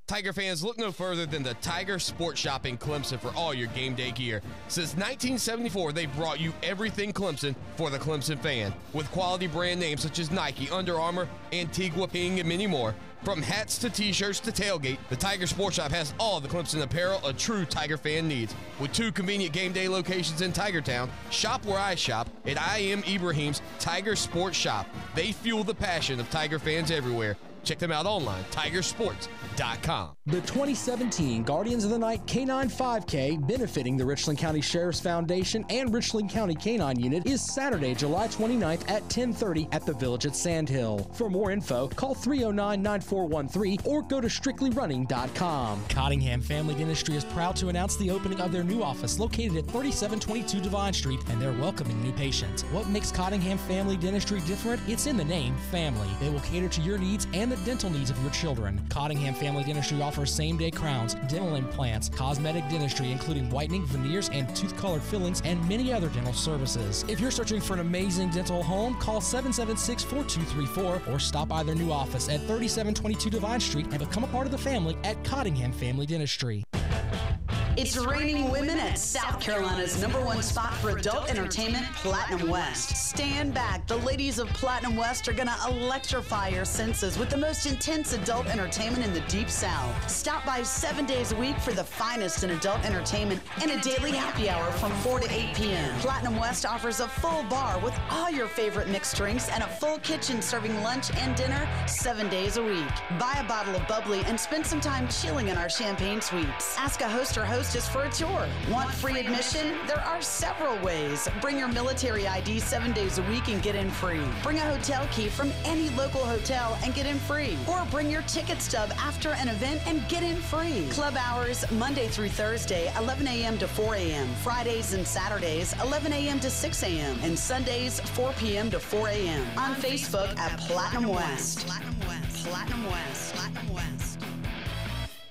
Tiger fans, look no further than the Tiger Sports Shop in Clemson for all your game day gear. Since 1974, they've brought you everything Clemson for the Clemson fan. With quality brand names such as Nike, Under Armour, Antigua, Ping, and many more. From hats to t-shirts to tailgate, the Tiger Sports Shop has all the Clemson apparel a true Tiger fan needs. With 2 convenient game day locations in Tigertown, shop where I shop at I Am Ibrahim's Tiger Sports Shop. They fuel the passion of Tiger fans everywhere. Check them out online, tigersports.com. The 2017 Guardians of the Night K-9 5K, benefiting the Richland County Sheriff's Foundation and Richland County K-9 Unit, is Saturday, July 29th at 10:30 at the Village at Sandhill. For more info, call 309-9413 or go to strictlyrunning.com. Cottingham Family Dentistry is proud to announce the opening of their new office located at 3722 Devine Street, and they're welcoming new patients. What makes Cottingham Family Dentistry different? It's in the name, family. They will cater to your needs and the dental needs of your children. Cottingham Family Dentistry offers same-day crowns, dental implants, cosmetic dentistry, including whitening, veneers, and tooth-colored fillings, and many other dental services. If you're searching for an amazing dental home, call 776-4234 or stop by their new office at 3722 Devine Street and become a part of the family at Cottingham Family Dentistry. It's raining women at South Carolina's #1 spot for adult entertainment, Platinum West. Stand back. The ladies of Platinum West are going to electrify your senses with the most intense adult entertainment in the Deep South. Stop by 7 days a week for the finest in adult entertainment and a daily happy hour from 4 to 8 p.m. Platinum West offers a full bar with all your favorite mixed drinks and a full kitchen serving lunch and dinner 7 days a week. Buy a bottle of bubbly and spend some time chilling in our champagne suites. Ask a host or hostess for a tour. Want free admission? There are several ways. Bring your military ID 7 days a week and get in free. Bring a hotel key from any local hotel and get in free. Or bring your ticket stub after an event and get in free. Club hours Monday through Thursday, 11 a.m. to 4 a.m. Fridays and Saturdays, 11 a.m. to 6 a.m. And Sundays, 4 p.m. to 4 a.m. On Facebook at Platinum West. Platinum West. Platinum West. Platinum West.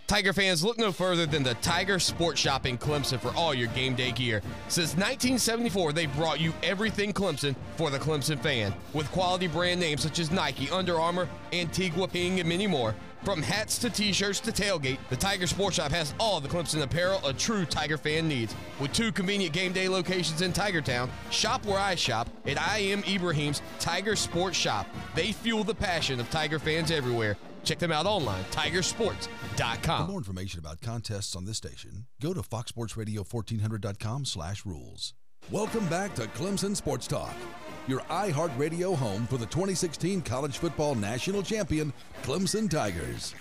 Tiger fans, look no further than the Tiger Sports Shop in Clemson for all your game day gear. Since 1974, they've brought you everything Clemson for the Clemson fan. With quality brand names such as Nike, Under Armour, Antigua, Ping, and many more. From hats to t-shirts to tailgate, the Tiger Sports Shop has all the Clemson apparel a true Tiger fan needs. With 2 convenient game day locations in Tigertown, shop where I shop at I Am Ibrahim's Tiger Sports Shop. They fuel the passion of Tiger fans everywhere. Check them out online, tigersports.com. For more information about contests on this station, go to foxsportsradio1400.com/rules. Welcome back to Clemson Sports Talk, your iHeart Radio home for the 2016 College Football National Champion, Clemson Tigers.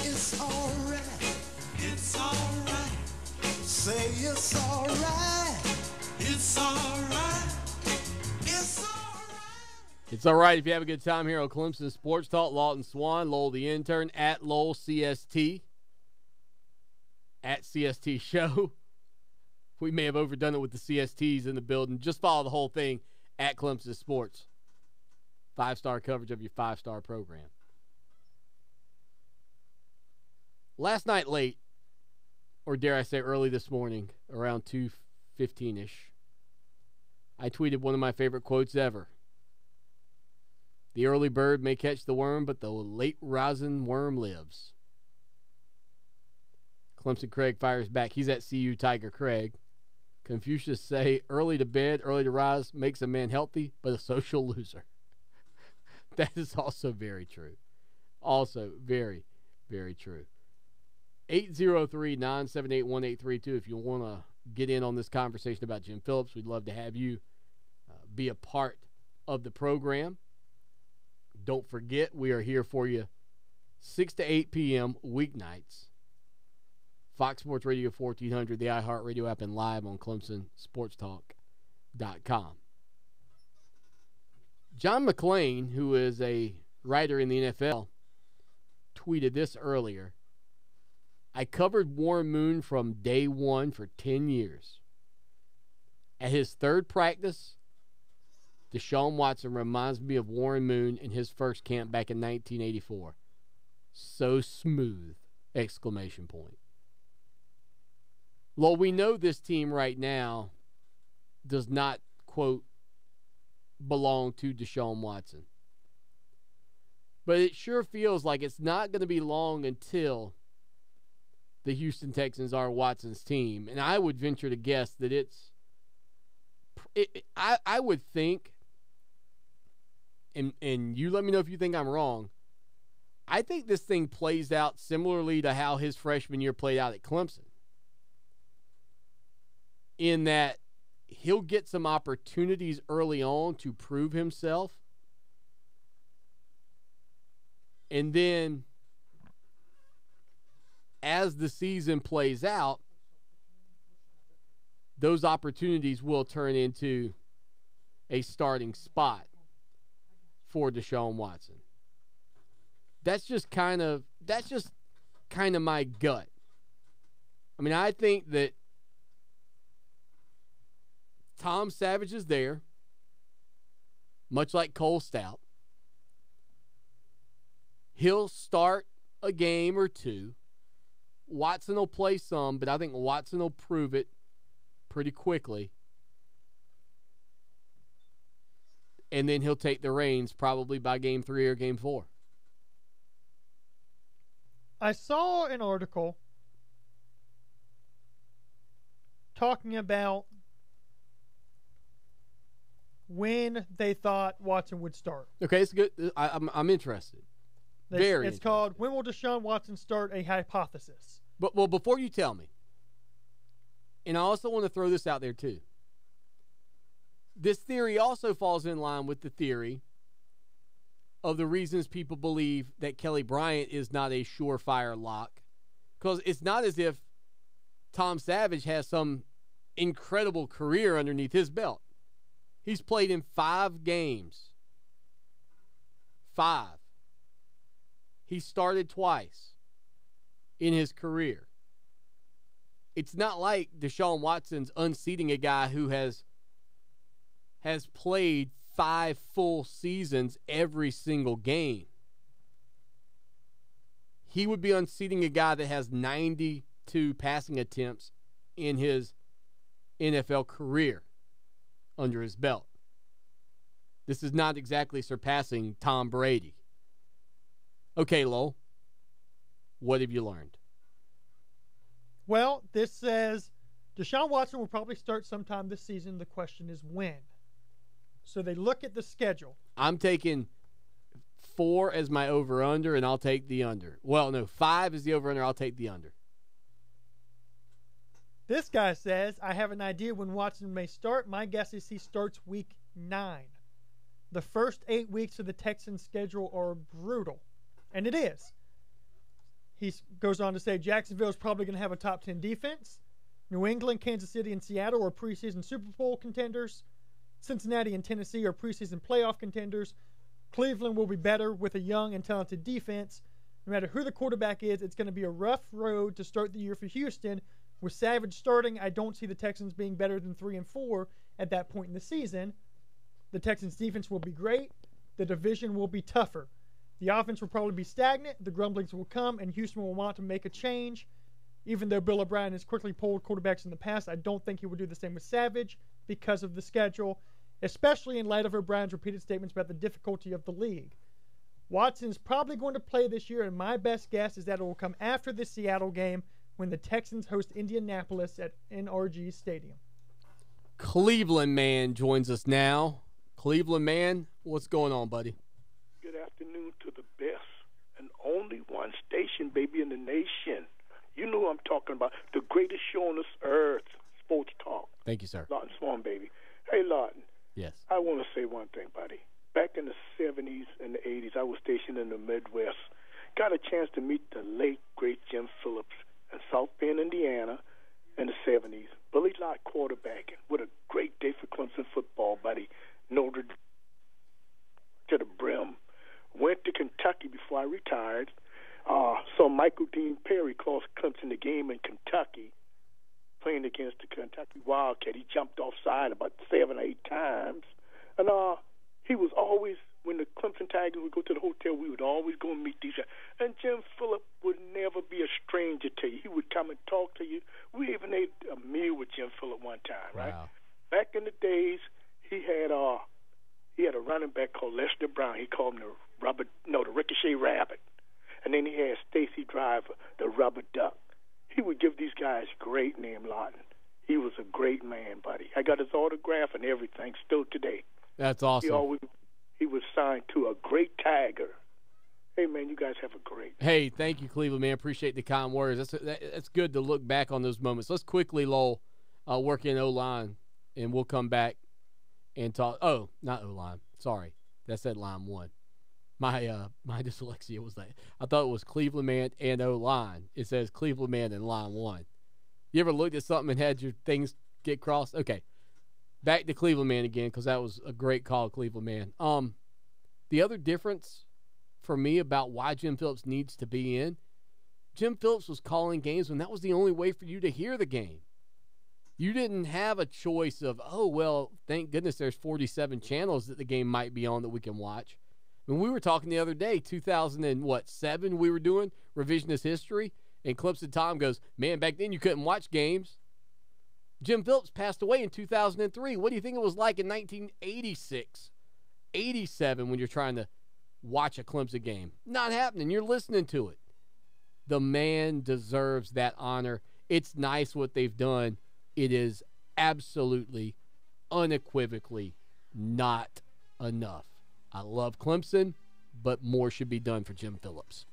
It's alright. It's alright. It's alright. It's all right if you have a good time here on Clemson Sports Talk. Lawton Swan, Lowell the intern, at Lowell CST, at CST Show. We may have overdone it with the CSTs in the building. Just follow the whole thing at Clemson Sports. 5-star coverage of your 5-star program. Last night late, or dare I say early this morning, around 2:15-ish, I tweeted one of my favorite quotes ever. The early bird may catch the worm, but the late rising worm lives. Clemson Craig fires back. He's at CU Tiger Craig. Confucius say, early to bed, early to rise makes a man healthy, but a social loser. That is also very true. Also very, very true. 803-978-1832 if you want to get in on this conversation about Jim Phillips. We'd love to have you be a part of the program. Don't forget, we are here for you 6 to 8 p.m. weeknights. Fox Sports Radio 1400, the iHeart Radio app, and live on ClemsonSportsTalk.com. John McClain, who is a writer in the NFL, tweeted this earlier. I covered Warren Moon from day one for 10 years. At his third practice, Deshaun Watson reminds me of Warren Moon in his first camp back in 1984. So smooth! Exclamation point. Well, we know this team right now does not, quote, belong to Deshaun Watson. But it sure feels like it's not going to be long until the Houston Texans are Watson's team. And I would venture to guess that it's I would think, and you let me know if you think I'm wrong, I think this thing plays out similarly to how his freshman year played out at Clemson, in that he'll get some opportunities early on to prove himself, and then as the season plays out, those opportunities will turn into a starting spot for Deshaun Watson. That's just kind of my gut. I mean, I think that Tom Savage is there, much like Cole Stout. He'll start a game or two. Watson will play some, but I think Watson will prove it pretty quickly. And then he'll take the reins probably by game 3 or game 4. I saw an article talking about when they thought Watson would start. Okay, it's good. I'm interested. It's called "When Will Deshaun Watson Start?" A Hypothesis. But well, before you tell me, and I also want to throw this out there too. This theory also falls in line with the theory of the reasons people believe that Kelly Bryant is not a surefire lock, because it's not as if Tom Savage has some incredible career underneath his belt. He's played in 5 games. 5. He started twice in his career. It's not like Deshaun Watson's unseating a guy who has played 5 full seasons every single game. He would be unseating a guy that has 92 passing attempts in his NFL career under his belt. This is not exactly surpassing Tom Brady. Okay, Lowell, what have you learned? Well, this says Deshaun Watson will probably start sometime this season. The question is when. So they look at the schedule. I'm taking 4 as my over-under, and I'll take the under. Well, no, 5 is the over-under. I'll take the under. This guy says, I have an idea when Watson may start. My guess is he starts week 9. The first 8 weeks of the Texans' schedule are brutal. And it is. He goes on to say Jacksonville is probably going to have a top 10 defense. New England, Kansas City, and Seattle are preseason Super Bowl contenders. Cincinnati and Tennessee are preseason playoff contenders. Cleveland will be better with a young and talented defense. No matter who the quarterback is, it's going to be a rough road to start the year for Houston. With Savage starting, I don't see the Texans being better than 3-4 at that point in the season. The Texans' defense will be great. The division will be tougher. The offense will probably be stagnant. The grumblings will come, and Houston will want to make a change. Even though Bill O'Brien has quickly pulled quarterbacks in the past, I don't think he would do the same with Savage because of the schedule, especially in light of O'Brien's repeated statements about the difficulty of the league. Watson's probably going to play this year, and my best guess is that it will come after the Seattle game when the Texans host Indianapolis at NRG Stadium. Cleveland Man joins us now. Cleveland Man, what's going on, buddy? Good afternoon to the best and only one station, baby, in the nation. You know who I'm talking about. The greatest show on this earth, Sports Talk. Thank you, sir. Lawton Swan, baby. Hey, Lawton. Yes. I want to say one thing, buddy. Back in the 70s and the 80s, I was stationed in the Midwest. Got a chance to meet the late, great Jim Phillips in South Bend, Indiana in the 70s. Billy Lott quarterbacking. What a great day for Clemson football, buddy. Notre Dame to the brim. Went to Kentucky before I retired. Saw Michael Dean Perry cost Clemson the game in Kentucky, playing against the Kentucky Wildcat. He jumped offside about 7 or 8 times. And he was always, when the Clemson Tigers would go to the hotel, we would always go and meet these guys. And Jim Phillips would never be a stranger to you. He would come and talk to you. We even ate a meal with Jim Phillips one time, right? Wow. Back in the days, he had a running back called Lester Brown. He called him the Ricochet Rabbit. And then he had Stacy Driver, the Rubber Duck. He would give these guys great name, Lawton. He was a great man, buddy. I got his autograph and everything still today. That's awesome. He was signed to a great Tiger. Hey, man, you guys have a great day. Hey, thank you, Cleveland, man. Appreciate the kind words. That's good to look back on those moments. Let's quickly, Lowell, work in O-line, and we'll come back and talk. Oh, not O-line. Sorry. That said line one. My dyslexia was that. I thought it was Cleveland man and O-line. It says Cleveland man and line one. You ever looked at something and had your things get crossed? Okay. Back to Cleveland man again, because that was a great call, Cleveland man. The other difference for me about why Jim Phillips needs to be in, Jim Phillips was calling games when that was the only way for you to hear the game. You didn't have a choice of, oh, well, thank goodness there's 47 channels that the game might be on that we can watch. When we were talking the other day, 2007, we were doing revisionist history, and Clemson Tom goes, man, back then you couldn't watch games. Jim Phillips passed away in 2003. What do you think it was like in 1986, 87 when you're trying to watch a Clemson game? Not happening. You're listening to it. The man deserves that honor. It's nice what they've done. It is absolutely, unequivocally not enough. I love Clemson, but more should be done for Jim Phillips.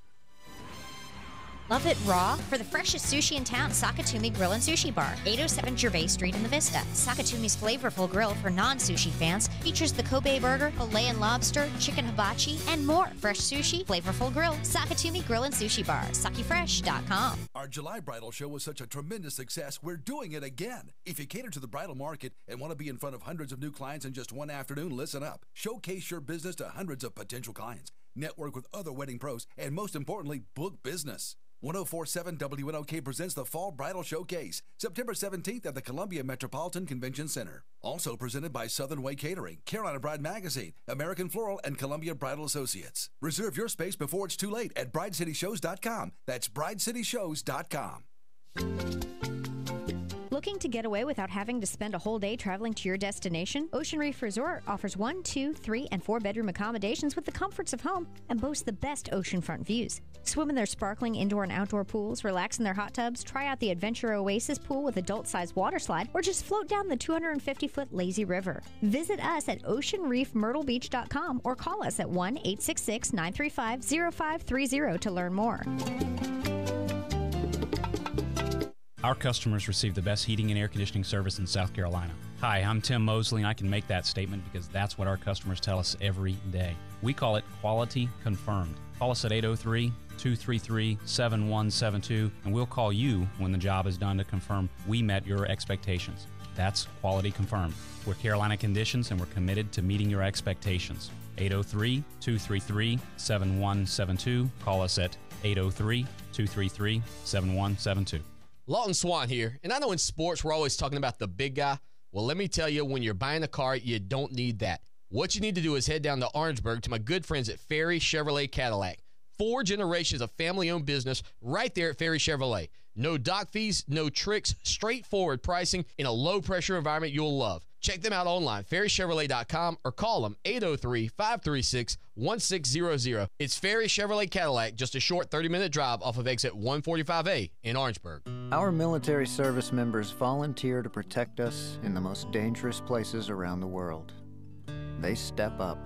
Love it raw? For the freshest sushi in town, Sakatumi Grill and Sushi Bar, 807 Gervais Street in the Vista. Sakatumi's flavorful grill for non-sushi fans features the Kobe burger, filet and lobster, chicken hibachi, and more. Fresh sushi, flavorful grill, Sakatumi Grill and Sushi Bar, sakifresh.com. Our July bridal show was such a tremendous success, we're doing it again. If you cater to the bridal market and want to be in front of hundreds of new clients in just one afternoon, listen up. Showcase your business to hundreds of potential clients. Network with other wedding pros, and most importantly, book business. 104.7 WNOK presents the Fall Bridal Showcase, September 17th at the Columbia Metropolitan Convention Center. Also presented by Southern Way Catering, Carolina Bride Magazine, American Floral, and Columbia Bridal Associates. Reserve your space before it's too late at bridecityshows.com. That's bridecityshows.com. Looking to get away without having to spend a whole day traveling to your destination? Ocean Reef Resort offers 1, 2, 3, and 4-bedroom accommodations with the comforts of home and boasts the best oceanfront views. Swim in their sparkling indoor and outdoor pools, relax in their hot tubs, try out the Adventure Oasis pool with adult-sized water slide, or just float down the 250-foot lazy river. Visit us at oceanreefmyrtlebeach.com or call us at 1-866-935-0530 to learn more. Our customers receive the best heating and air conditioning service in South Carolina. Hi, I'm Tim Mosley, and I can make that statement because that's what our customers tell us every day. We call it Quality Confirmed. Call us at 803-233-7172, and we'll call you when the job is done to confirm we met your expectations. That's Quality Confirmed. We're Carolina Conditions, and we're committed to meeting your expectations. 803-233-7172. Call us at 803-233-7172. Lawton Swan here, and I know in sports we're always talking about the big guy. Well, let me tell you, when you're buying a car, you don't need that. What you need to do is head down to Orangeburg to my good friends at Ferry Chevrolet Cadillac. 4 generations of family-owned business right there at Ferry Chevrolet. No dock fees, no tricks, straightforward pricing in a low-pressure environment you'll love. Check them out online, ferrychevrolet.com, or call them 803-536-1600. It's Ferry Chevrolet Cadillac, just a short 30-minute drive off of exit 145A in Orangeburg. Our military service members volunteer to protect us in the most dangerous places around the world. They step up.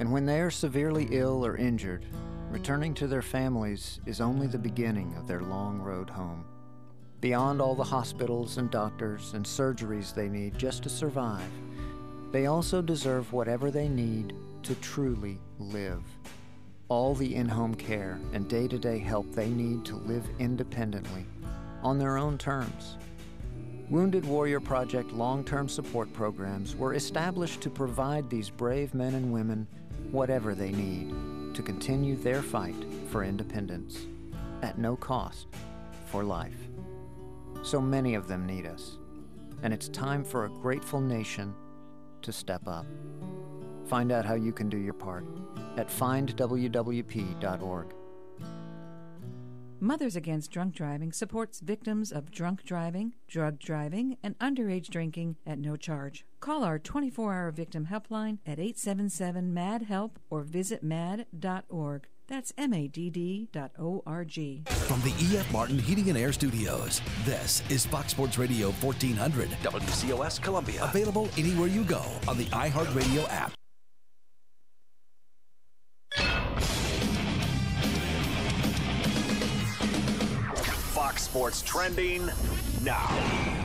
And when they are severely ill or injured, returning to their families is only the beginning of their long road home. Beyond all the hospitals and doctors and surgeries they need just to survive, they also deserve whatever they need to truly live. All the in-home care and day-to-day help they need to live independently, on their own terms. Wounded Warrior Project long-term support programs were established to provide these brave men and women whatever they need to continue their fight for independence, at no cost, for life. So many of them need us, and it's time for a grateful nation to step up. Find out how you can do your part at findwwp.org. Mothers Against Drunk Driving supports victims of drunk driving, drug driving, and underage drinking at no charge. Call our 24-hour victim helpline at 877-MAD-HELP or visit mad.org. That's MADD.org. From the E.F. Martin Heating and Air Studios, this is Fox Sports Radio 1400. WCOS Columbia. Available anywhere you go on the iHeart Radio app. Fox Sports Trending now.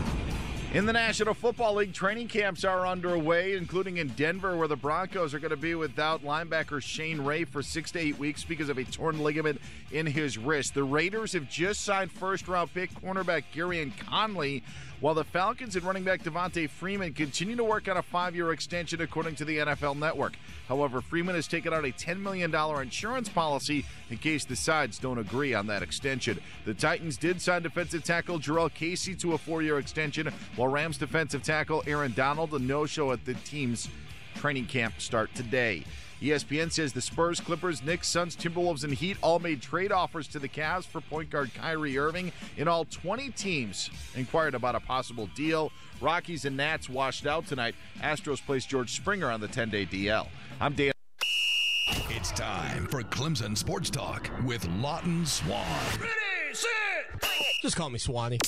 In the National Football League, training camps are underway, including in Denver, where the Broncos are going to be without linebacker Shane Ray for 6 to 8 weeks because of a torn ligament in his wrist. The Raiders have just signed first-round pick cornerback Garyon Conley, while the Falcons and running back Devontae Freeman continue to work on a 5-year extension, according to the NFL Network. However, Freeman has taken out a $10 million insurance policy in case the sides don't agree on that extension. The Titans did sign defensive tackle Jarrell Casey to a 4-year extension, while Rams defensive tackle Aaron Donald a no-show at the team's training camp start today. ESPN says the Spurs, Clippers, Knicks, Suns, Timberwolves, and Heat all made trade offers to the Cavs for point guard Kyrie Irving. In all, 20 teams inquired about a possible deal. Rockies and Nats washed out tonight. Astros placed George Springer on the 10-day DL. I'm Dan. It's time for Clemson Sports Talk with Lawton Swan. Ready, set. Just call me Swanee.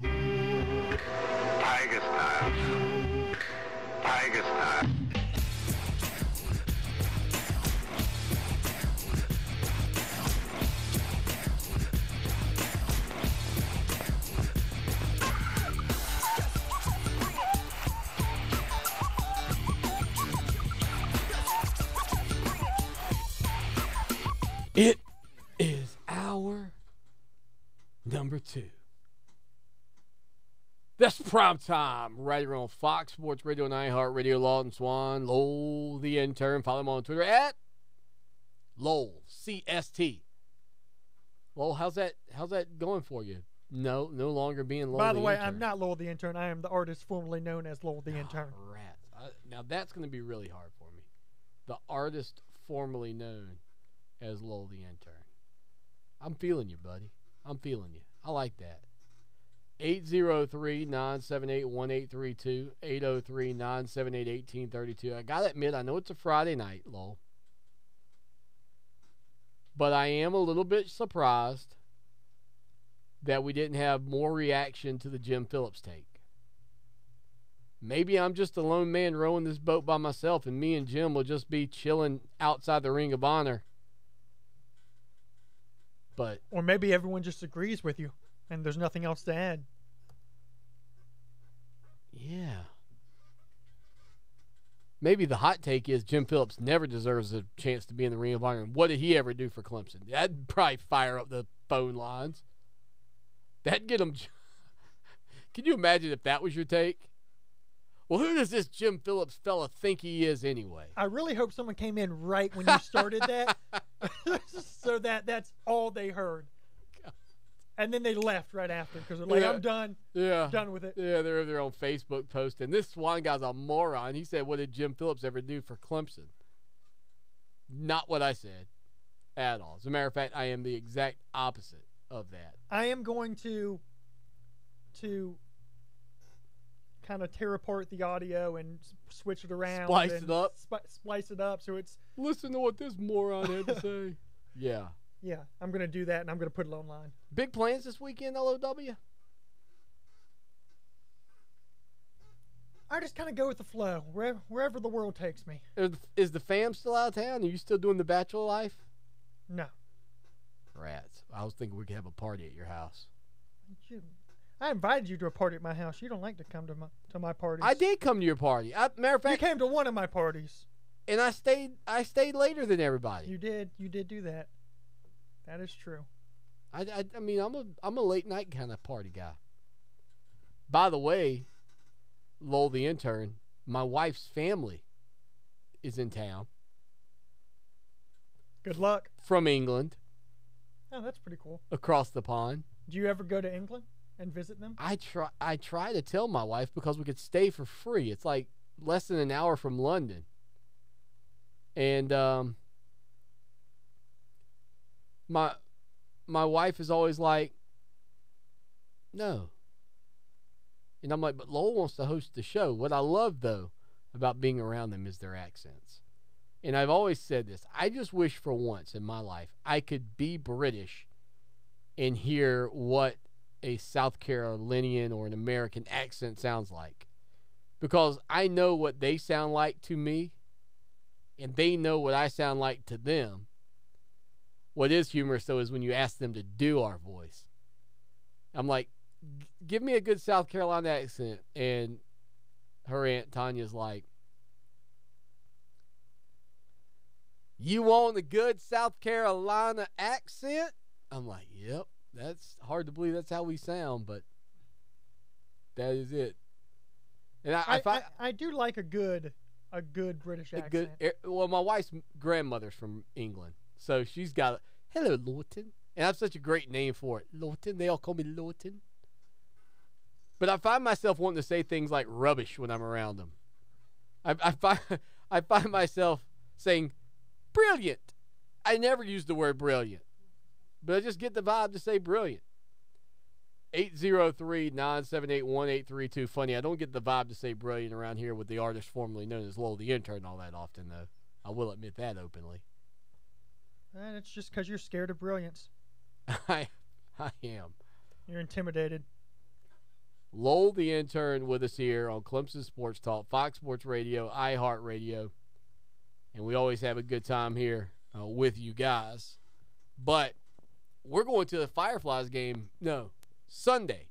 Tiger style. Tiger style. It is hour number 2. That's prime time right here on Fox Sports Radio and iHeart Radio. Lawton Swan, Lowell the intern. Follow him on Twitter at Lowell CST. Lowell, how's that going for you? No longer being Lowell. By the way, intern. I'm not Lowell the intern. I am the artist formerly known as Lowell the intern. Rats. Now that's going to be really hard for me. The artist formerly known as Lowell the intern. I'm feeling you, buddy. I'm feeling you. I like that. 803-978-1832. 803-978-1832. I gotta admit, I know it's a Friday night, Lowell. But I am a little bit surprised that we didn't have more reaction to the Jim Phillips take. Maybe I'm just a lone man rowing this boat by myself, and me and Jim will just be chilling outside the Ring of Honor. But or maybe everyone just agrees with you, and there's nothing else to add. Yeah. Maybe the hot take is Jim Phillips never deserves a chance to be in the Ring of Honor. And what did he ever do for Clemson? That'd probably fire up the phone lines. That'd get him. Can you imagine if that was your take? Well, who does this Jim Phillips fella think he is anyway? I really hope someone came in right when you started that, so that's all they heard. And then they left right after because they're like, Yeah. I'm done. Yeah. Done with it. Yeah, they're their own Facebook post. And this Swan guy's a moron. He said, what did Jim Phillips ever do for Clemson? Not what I said at all. As a matter of fact, I am the exact opposite of that. I am going to kind of tear apart the audio and switch it around. Splice and it up? Splice it up so it's... Listen to what this moron had to say. Yeah. Yeah, I'm going to do that, and I'm going to put it online. Big plans this weekend, LOW? I just kind of go with the flow, wherever the world takes me. Is the fam still out of town? Are you still doing the bachelor life? No. Rats. I was thinking we could have a party at your house. I invited you to a party at my house. You don't like to come to my parties. I did come to your party. Matter of fact, you came to one of my parties. And I stayed later than everybody. You did do that. That is true. I mean, I'm a late night kind of party guy. By the way, Lowell the intern, my wife's family is in town. Good luck. From England. Oh, that's pretty cool. Across the pond. Do you ever go to England and visit them? I try to tell my wife because we could stay for free. It's like less than an hour from London. And my wife is always like, no. And I'm like, but Lowell wants to host the show. What I love, though, about being around them is their accents. And I've always said this. I just wish for once in my life I could be British and hear what a South Carolinian or an American accent sounds like. Because I know what they sound like to me, and they know what I sound like to them. What is humorous, though, is when you ask them to do our voice. I'm like, give me a good South Carolina accent. And her Aunt Tanya's like, you want a good South Carolina accent? I'm like, yep. That's hard to believe that's how we sound, but that is it. And I do like a good British accent. Well, my wife's grandmother's from England, so she's got hello Lawton, and I have such a great name for it, Lawton. They all call me Lawton. But I find myself wanting to say things like rubbish when I'm around them. I find myself saying brilliant. I never use the word brilliant, but I just get the vibe to say brilliant. 803-978-1832. Funny, I don't get the vibe to say brilliant around here with the artist formerly known as Lowell the Intern all that often, though. I will admit that openly. And it's just because you're scared of brilliance. I am. You're intimidated. Lowell the Intern with us here on Clemson Sports Talk, Fox Sports Radio, iHeart Radio. And we always have a good time here with you guys. But we're going to the Fireflies game. No. Sunday.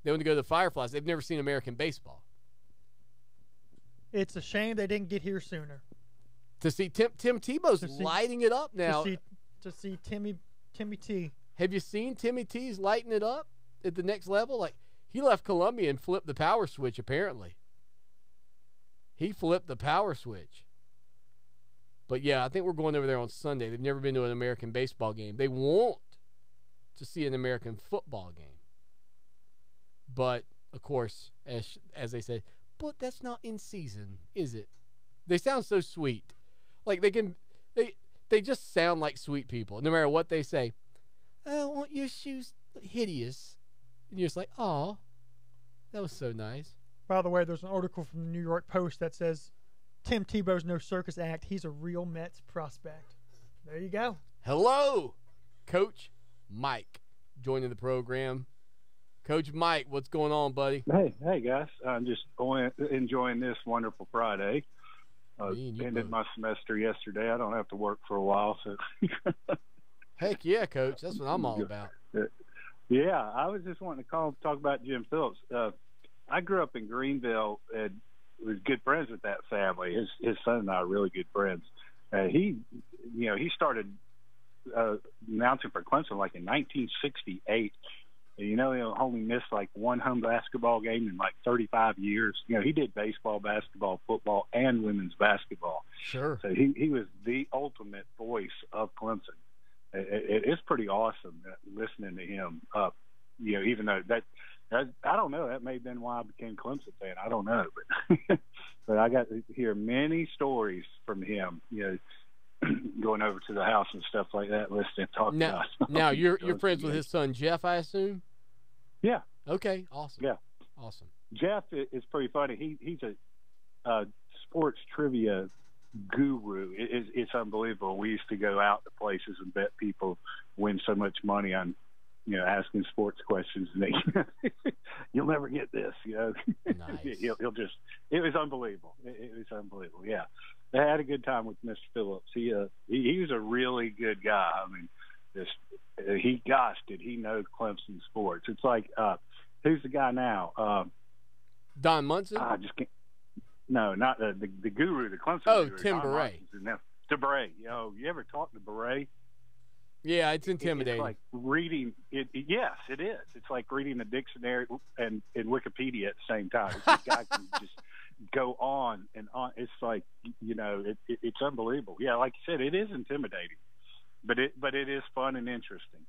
They want to go to the Fireflies. They've never seen American baseball. It's a shame they didn't get here sooner. To see Tim Tebow's lighting it up now. To see Timmy T. Have you seen Timmy T's lighting it up at the next level? Like, he left Columbia and flipped the power switch, apparently. He flipped the power switch. But, yeah, I think we're going over there on Sunday. They've never been to an American baseball game. They want to see an American football game. But, of course, as they say, but that's not in season, is it? They sound so sweet. Like, they just sound like sweet people, no matter what they say. I want your shoes hideous. And you're just like, aw, that was so nice. By the way, there's an article from the New York Post that says, Tim Tebow's no circus act. He's a real Mets prospect. There you go. Hello, Coach Mike, joining the program. Coach Mike, what's going on, buddy? Hey guys. I'm just enjoying this wonderful Friday. Ended my semester yesterday. I don't have to work for a while. So. Heck yeah, Coach. That's what I'm all about. Yeah, I was just wanting to talk about Jim Phillips. I grew up in Greenville and was good friends with that family. His son and I are really good friends. He started announcing for Clemson like in 1968. And, he only missed like one home basketball game in like 35 years. He did baseball, basketball, football, and women's basketball. Sure. So he was the ultimate voice of Clemson. It's pretty awesome listening to him. Even though I don't know, that may have been why I became a Clemson fan. I don't know, but I got to hear many stories from him. Going over to the house and stuff like that, listening, talking about. Now you're friends with his son Jeff, I assume. Yeah. Okay. Awesome. Yeah. Awesome. Jeff is pretty funny. He's a sports trivia guru. It's unbelievable. We used to go out to places and bet people win so much money on, asking sports questions, and you'll never get this. Nice. He'll just. It was unbelievable. It was unbelievable. Yeah. I had a good time with Mr. Phillips. He was a really good guy. I mean, did he know Clemson sports? It's like, who's the guy now? Don Munson? I just can't. No, not the guru, the Clemson guru. Tim Beret. Beret. You ever talk to Beret? Yeah, it's intimidating. It's like reading it. Yes, it is. It's like reading a dictionary and Wikipedia at the same time. This guy can just go on and on. It's like, it's unbelievable. Yeah, like you said, it is intimidating, but it is fun and interesting.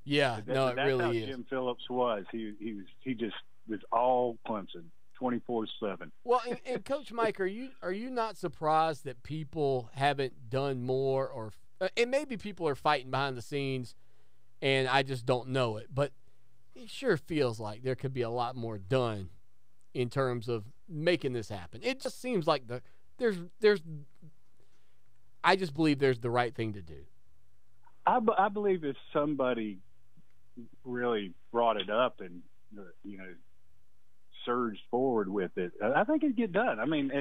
Yeah, it really is. That's how is. Jim Phillips was. He just was all Clemson, 24/7. Well, and Coach Mike, are you not surprised that people haven't done more, or and maybe people are fighting behind the scenes, and I just don't know it, but it sure feels like there could be a lot more done in terms of making this happen. It just seems like there's I just believe there's the right thing to do. I believe if somebody really brought it up and, surged forward with it, I think it'd get done. I mean,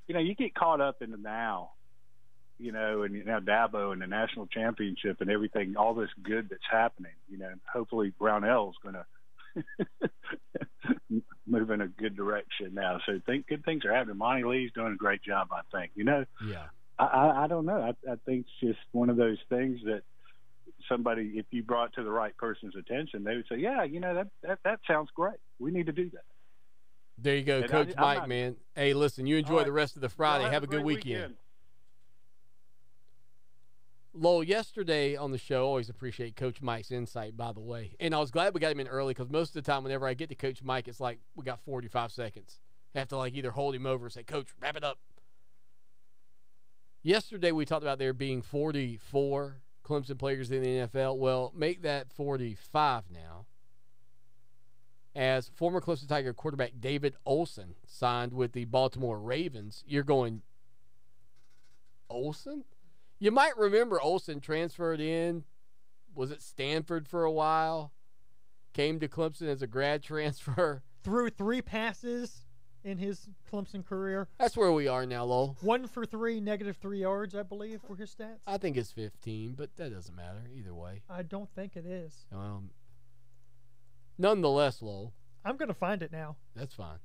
you get caught up in the now, and now Dabo and the national championship and everything, all this good that's happening, hopefully Brownell's going to move in a good direction now. So good things are happening. Monty Lee's doing a great job, I think. Yeah. I don't know. I think it's just one of those things that somebody, if you brought to the right person's attention, they would say, yeah, that sounds great. We need to do that. There you go, And Coach Mike, man. Hey, listen, you enjoy right. the rest of the Friday. Have a good weekend. Lowell, yesterday on the show, always appreciate Coach Mike's insight, by the way. And I was glad we got him in early because most of the time whenever I get to Coach Mike, it's like we got 45 seconds. I have to either hold him over or say, Coach, wrap it up. Yesterday we talked about there being 44 Clemson players in the NFL. Well, make that 45 now, as former Clemson Tiger quarterback David Olson signed with the Baltimore Ravens. You're going, Olson? You might remember Olson transferred in, was it Stanford for a while? Came to Clemson as a grad transfer. Threw 3 passes in his Clemson career. That's where we are now, Lowell. 1 for 3, -3 yards, I believe, were his stats. I think it's 15, but that doesn't matter either way. I don't think it is. Nonetheless, Lowell. I'm going to find it now. That's fine.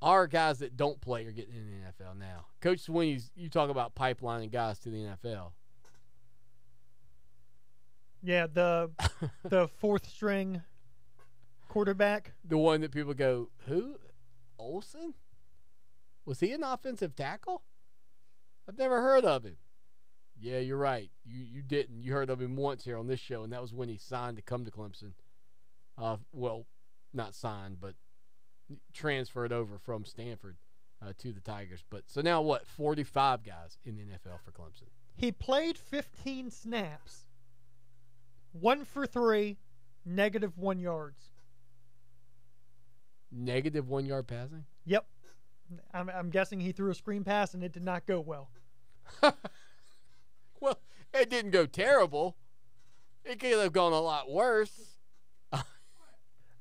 Our guys that don't play are getting in the NFL now. Coach Sweeney's, you talk about pipelining guys to the NFL. Yeah, the 4th string quarterback. The one that people go, who? Olsen? Was he an offensive tackle? I've never heard of him. Yeah, you're right. You didn't. You heard of him once here on this show, and that was when he signed to come to Clemson. Well, not signed, but transferred over from Stanford to the Tigers. But so now what? 45 guys in the NFL for Clemson. He played 15 snaps. 1 for 3, -1 yards. -1 yard passing? Yep. I'm guessing he threw a screen pass and it did not go well. Well, it didn't go terrible. It could have gone a lot worse.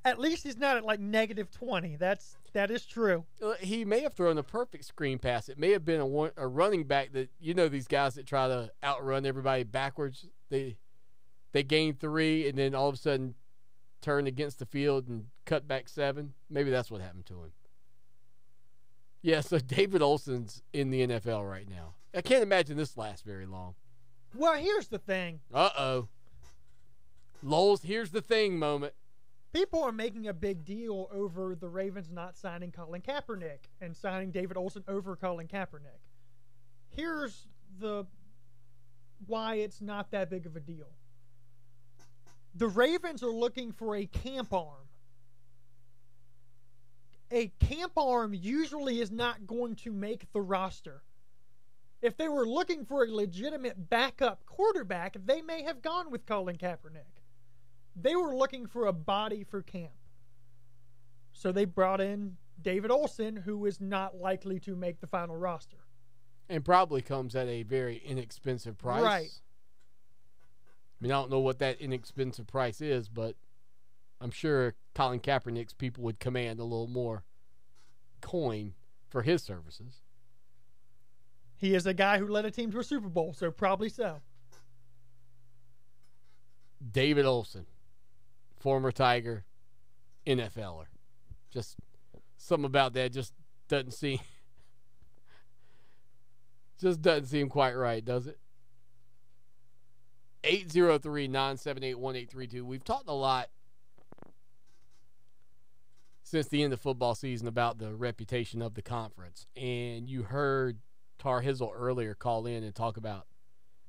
At least he's not at -20. That is true. He may have thrown a perfect screen pass. It may have been a running back that, these guys that try to outrun everybody backwards. They gain 3 and then all of a sudden turn against the field and cut back 7. Maybe that's what happened to him. Yeah, so David Olson's in the NFL right now. I can't imagine this lasts very long. Well, here's the thing. Uh-oh. Lowell's here's the thing moment. People are making a big deal over the Ravens not signing Colin Kaepernick and signing David Olson over Colin Kaepernick. Here's why it's not that big of a deal. The Ravens are looking for a camp arm. A camp arm usually is not going to make the roster. If they were looking for a legitimate backup quarterback, they may have gone with Colin Kaepernick. They were looking for a body for camp. So they brought in David Olson, who is not likely to make the final roster. And probably comes at a very inexpensive price. Right. I mean, I don't know what that inexpensive price is, but I'm sure Colin Kaepernick's people would command a little more coin for his services. He is a guy who led a team to a Super Bowl, so probably so. David Olson, former Tiger, NFLer. Just something about that just doesn't seem quite right, does it? 803-978-1832. We've talked a lot since the end of football season about the reputation of the conference. And you heard Tar Hizzle earlier call in and talk about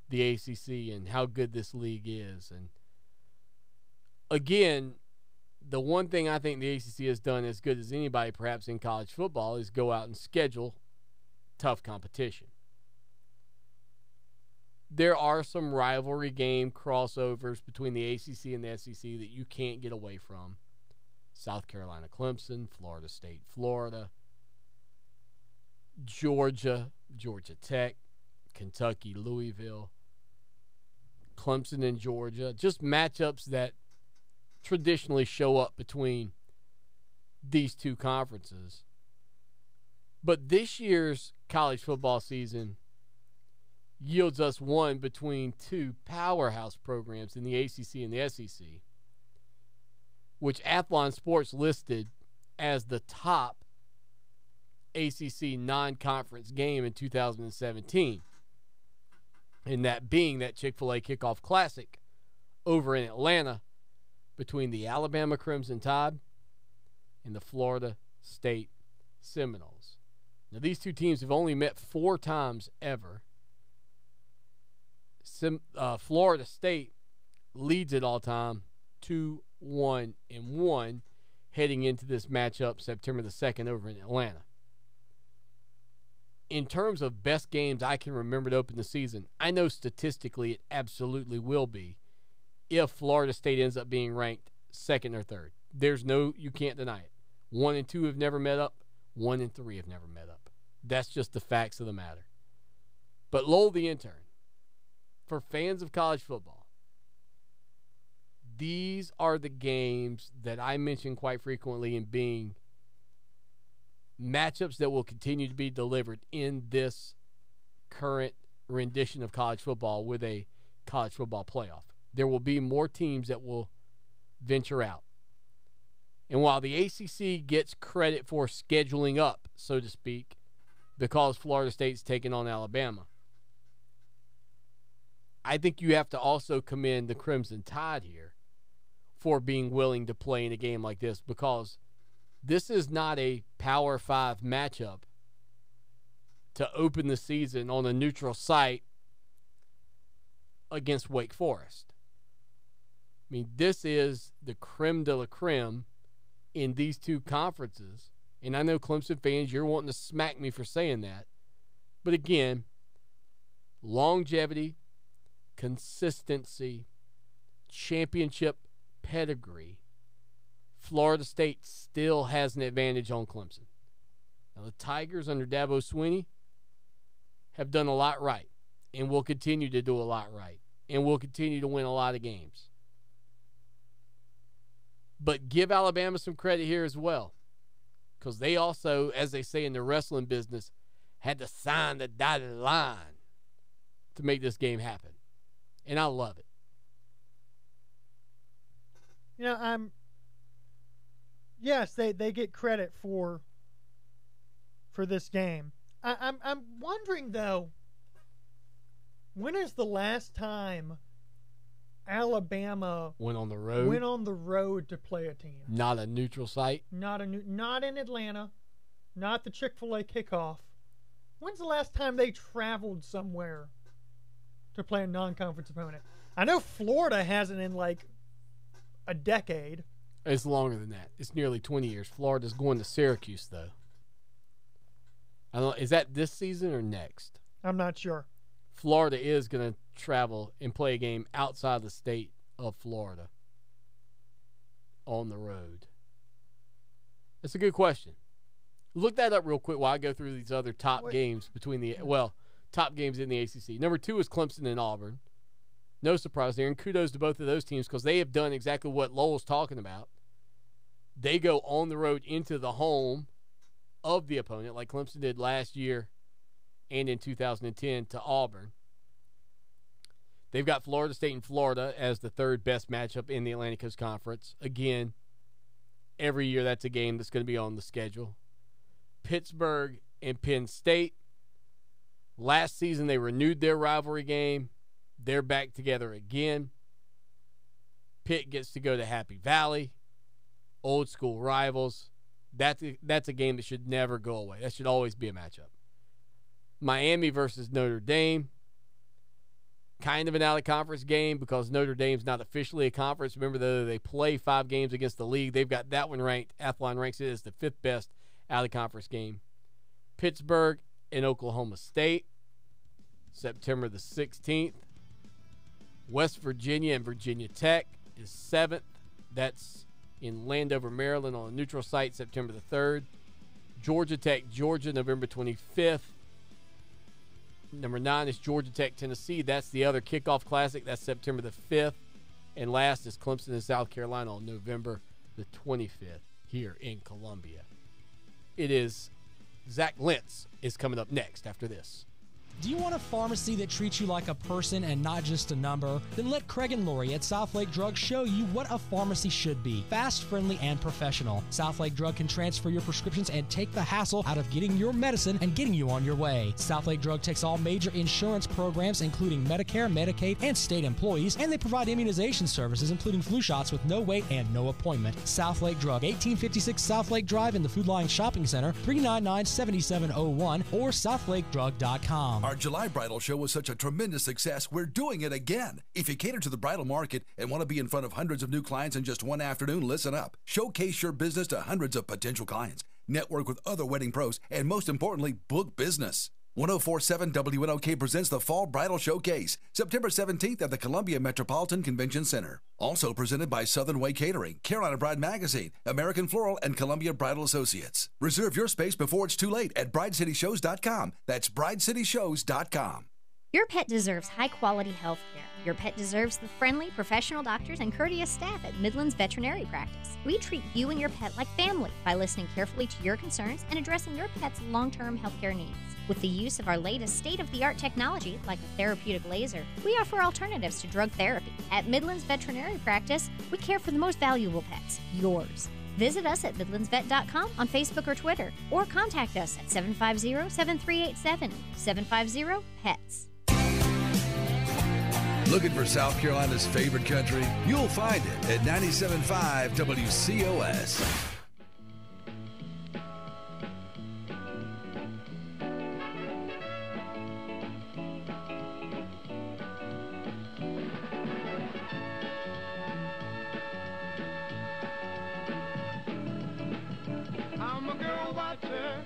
the ACC and how good this league is. And again, the one thing I think the ACC has done as good as anybody perhaps in college football is go out and schedule tough competition. There are some rivalry game crossovers between the ACC and the SEC that you can't get away from. South Carolina, Clemson, Florida State, Florida, Georgia, Georgia Tech, Kentucky, Louisville, Clemson and Georgia. Just matchups that traditionally show up between these two conferences. But this year's college football season yields us one between two powerhouse programs in the ACC and the SEC, which Athlon Sports listed as the top ACC non-conference game in 2017, and that being that Chick-fil-A Kickoff Classic over in Atlanta between the Alabama Crimson Tide and the Florida State Seminoles. Now, these two teams have only met 4 times ever. Florida State leads it all time 2-1-1 heading into this matchup September the 2nd over in Atlanta. In terms of best games I can remember to open the season, I know statistically it absolutely will be if Florida State ends up being ranked 2nd or 3rd. You can't deny it. 1 and 2 have never met up. 1 and 3 have never met up. That's just the facts of the matter. But Lowell the Intern, for fans of college football, these are the games that I mention quite frequently in being matchups that will continue to be delivered in this current rendition of college football with a college football playoff. There will be more teams that will venture out. And while the ACC gets credit for scheduling up, so to speak, because Florida State's taking on Alabama, I think you have to also commend the Crimson Tide here for being willing to play in a game like this, because this is not a Power 5 matchup to open the season on a neutral site against Wake Forest. I mean, this is the creme de la creme in these two conferences. And I know Clemson fans, you're wanting to smack me for saying that. But again, longevity, consistency, championship pedigree, Florida State still has an advantage on Clemson. Now, the Tigers under Dabo Swinney have done a lot right and will continue to do a lot right and will continue to win a lot of games. But give Alabama some credit here as well, because they also, as they say in the wrestling business, had to sign the dotted line to make this game happen. And I love it. You know, yes, they get credit for this game. I'm wondering though, when is the last time Alabama went on the road to play a team? Not a neutral site. Not in Atlanta. Not the Chick-fil-A Kickoff. When's the last time they traveled somewhere to play a non-conference opponent? I know Florida hasn't in like a decade. It's longer than that. It's nearly 20 years. Florida's going to Syracuse, though. I don't know, is that this season or next? I'm not sure. Florida is going to travel and play a game outside the state of Florida on the road. That's a good question. Look that up real quick while I go through these other top games top games in the ACC. Number 2 is Clemson and Auburn. No surprise there, and kudos to both of those teams because they have done exactly what Lowell's talking about. They go on the road into the home of the opponent, like Clemson did last year and in 2010 to Auburn. They've got Florida State and Florida as the 3rd best matchup in the Atlantic Coast Conference. Again, every year that's a game that's going to be on the schedule. Pittsburgh and Penn State. Last season they renewed their rivalry game. They're back together again. Pitt gets to go to Happy Valley. Old school rivals. That's a game that should never go away. That should always be a matchup. Miami versus Notre Dame. Kind of an out-of-conference game because Notre Dame's not officially a conference. Remember, though, they play 5 games against the league. They've got that one ranked. Athlon ranks it as the 5th best out-of-conference game. Pittsburgh and Oklahoma State, September the 16th. West Virginia and Virginia Tech is 7th. That's in Landover, Maryland on a neutral site, September the 3rd. Georgia Tech, Georgia, November 25th. Number 9 is Georgia Tech, Tennessee. That's the other kickoff classic. That's September the 5th. And last is Clemson and South Carolina on November the 25th here in Columbia. It is Zach Lentz is coming up next after this. Do you want a pharmacy that treats you like a person and not just a number? Then let Craig and Lori at Southlake Drug show you what a pharmacy should be. Fast, friendly, and professional. Southlake Drug can transfer your prescriptions and take the hassle out of getting your medicine and getting you on your way. Southlake Drug takes all major insurance programs, including Medicare, Medicaid, and state employees, and they provide immunization services, including flu shots with no wait and no appointment. Southlake Drug, 1856 Southlake Drive in the Food Line Shopping Center, 399-7701, or southlakedrug.com. Our July bridal show was such a tremendous success, we're doing it again. If you cater to the bridal market and want to be in front of hundreds of new clients in just one afternoon, listen up. Showcase your business to hundreds of potential clients. Network with other wedding pros, and most importantly, book business. 104.7 WNOK presents the Fall Bridal Showcase, September 17th at the Columbia Metropolitan Convention Center. Also presented by Southern Way Catering, Carolina Bride Magazine, American Floral, and Columbia Bridal Associates. Reserve your space before it's too late at bridecityshows.com. That's bridecityshows.com. Your pet deserves high-quality health care. Your pet deserves the friendly, professional doctors and courteous staff at Midland's Veterinary Practice. We treat you and your pet like family by listening carefully to your concerns and addressing your pet's long-term health care needs. With the use of our latest state-of-the-art technology, like a therapeutic laser, we offer alternatives to drug therapy. At Midland's Veterinary Practice, we care for the most valuable pets, yours. Visit us at midlandsvet.com on Facebook or Twitter, or contact us at 750-7387, 750-PETS. Looking for South Carolina's favorite country? You'll find it at 97.5 WCOS. I'm a girl watcher.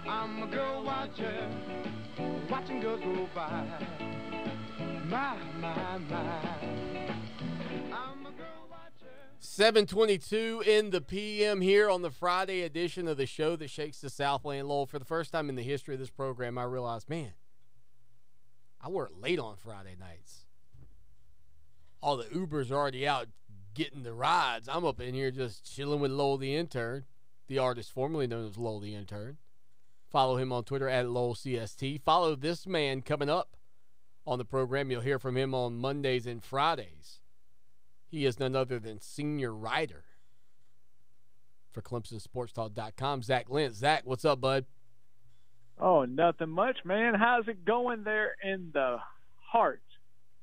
I'm a girl watcher. Watching girls go by. My. I'm a girl watcher. 7:22 in the p.m. here on the Friday edition of the show that shakes the Southland Lowell. For the first time in the history of this program, I realized, man, I work late on Friday nights. All the Ubers are already out getting the rides. I'm up in here just chilling with Lowell the Intern, the artist formerly known as Lowell the Intern. Follow him on Twitter at LowellCST. Follow this man coming up on the program. You'll hear from him on Mondays and Fridays. He is none other than senior writer for ClemsonSportsTalk.com, Zach Lentz. Zach, what's up, bud? Oh, nothing much, man. How's it going there in the heart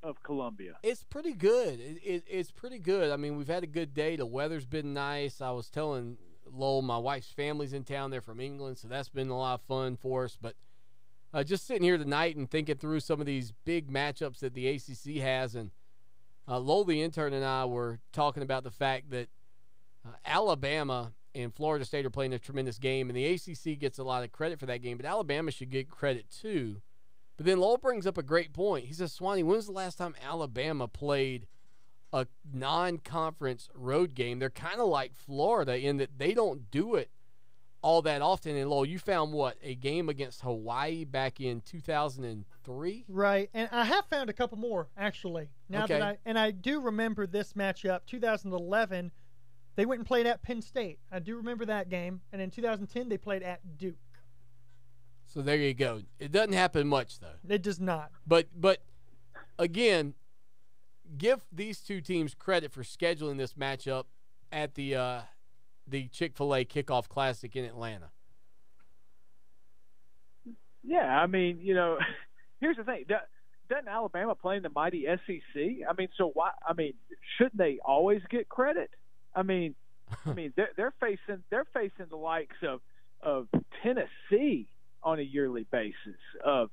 of Columbia? It's pretty good. It's pretty good. I mean, we've had a good day. The weather's been nice. I was telling Lowell, my wife's family's in town. They're from England, so that's been a lot of fun for us. But just sitting here tonight and thinking through some of these big matchups that the ACC has, and Lowell the Intern and I were talking about the fact that Alabama and Florida State are playing a tremendous game, and the ACC gets a lot of credit for that game, but Alabama should get credit too. But then Lowell brings up a great point. He says, Swanee, when was the last time Alabama played a non-conference road game? They're kind of like Florida in that they don't do it all that often. And Lowell, you found what, a game against Hawaii back in 2003? Right, and I have found a couple more actually. Now Okay. that I do remember this matchup, 2011, they went and played at Penn State. I do remember that game, and in 2010 they played at Duke. So there you go. It doesn't happen much though. It does not. But again, give these two teams credit for scheduling this matchup at the Chick-fil-A Kickoff Classic in Atlanta. Yeah, I mean, here's the thing. Doesn't Alabama play in the mighty SEC? I mean, so why? I mean, shouldn't they always get credit? I mean, they're facing the likes of Tennessee on a yearly basis, of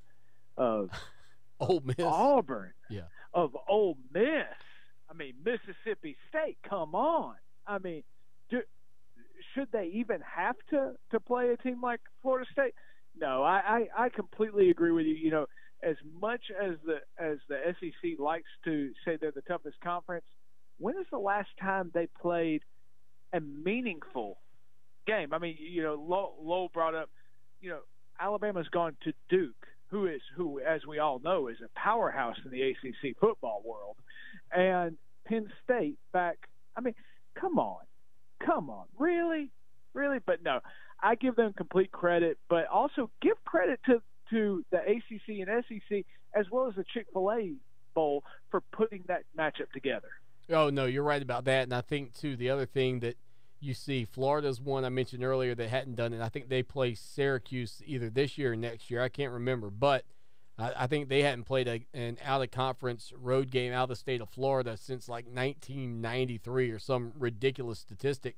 Ole Miss, Auburn, yeah, of Ole Miss. I mean, Mississippi State. Come on. I mean, should they even have to play a team like Florida State? No, I completely agree with you. As much as the SEC likes to say they're the toughest conference, when is the last time they played a meaningful game? I mean, Lowell brought up, Alabama's gone to Duke who, as we all know, is a powerhouse in the ACC football world, and Penn State back. I mean, come on, really? But no, I give them complete credit, but also give credit to the ACC and SEC as well as the Chick-fil-A Bowl for putting that matchup together. Oh, no, you're right about that. And I think, too, the other thing that you see, Florida's one I mentioned earlier that hadn't done it. I think they play Syracuse either this year or next year. I can't remember. But I think they hadn't played an out-of-conference road game out of the state of Florida since like 1993 or some ridiculous statistic.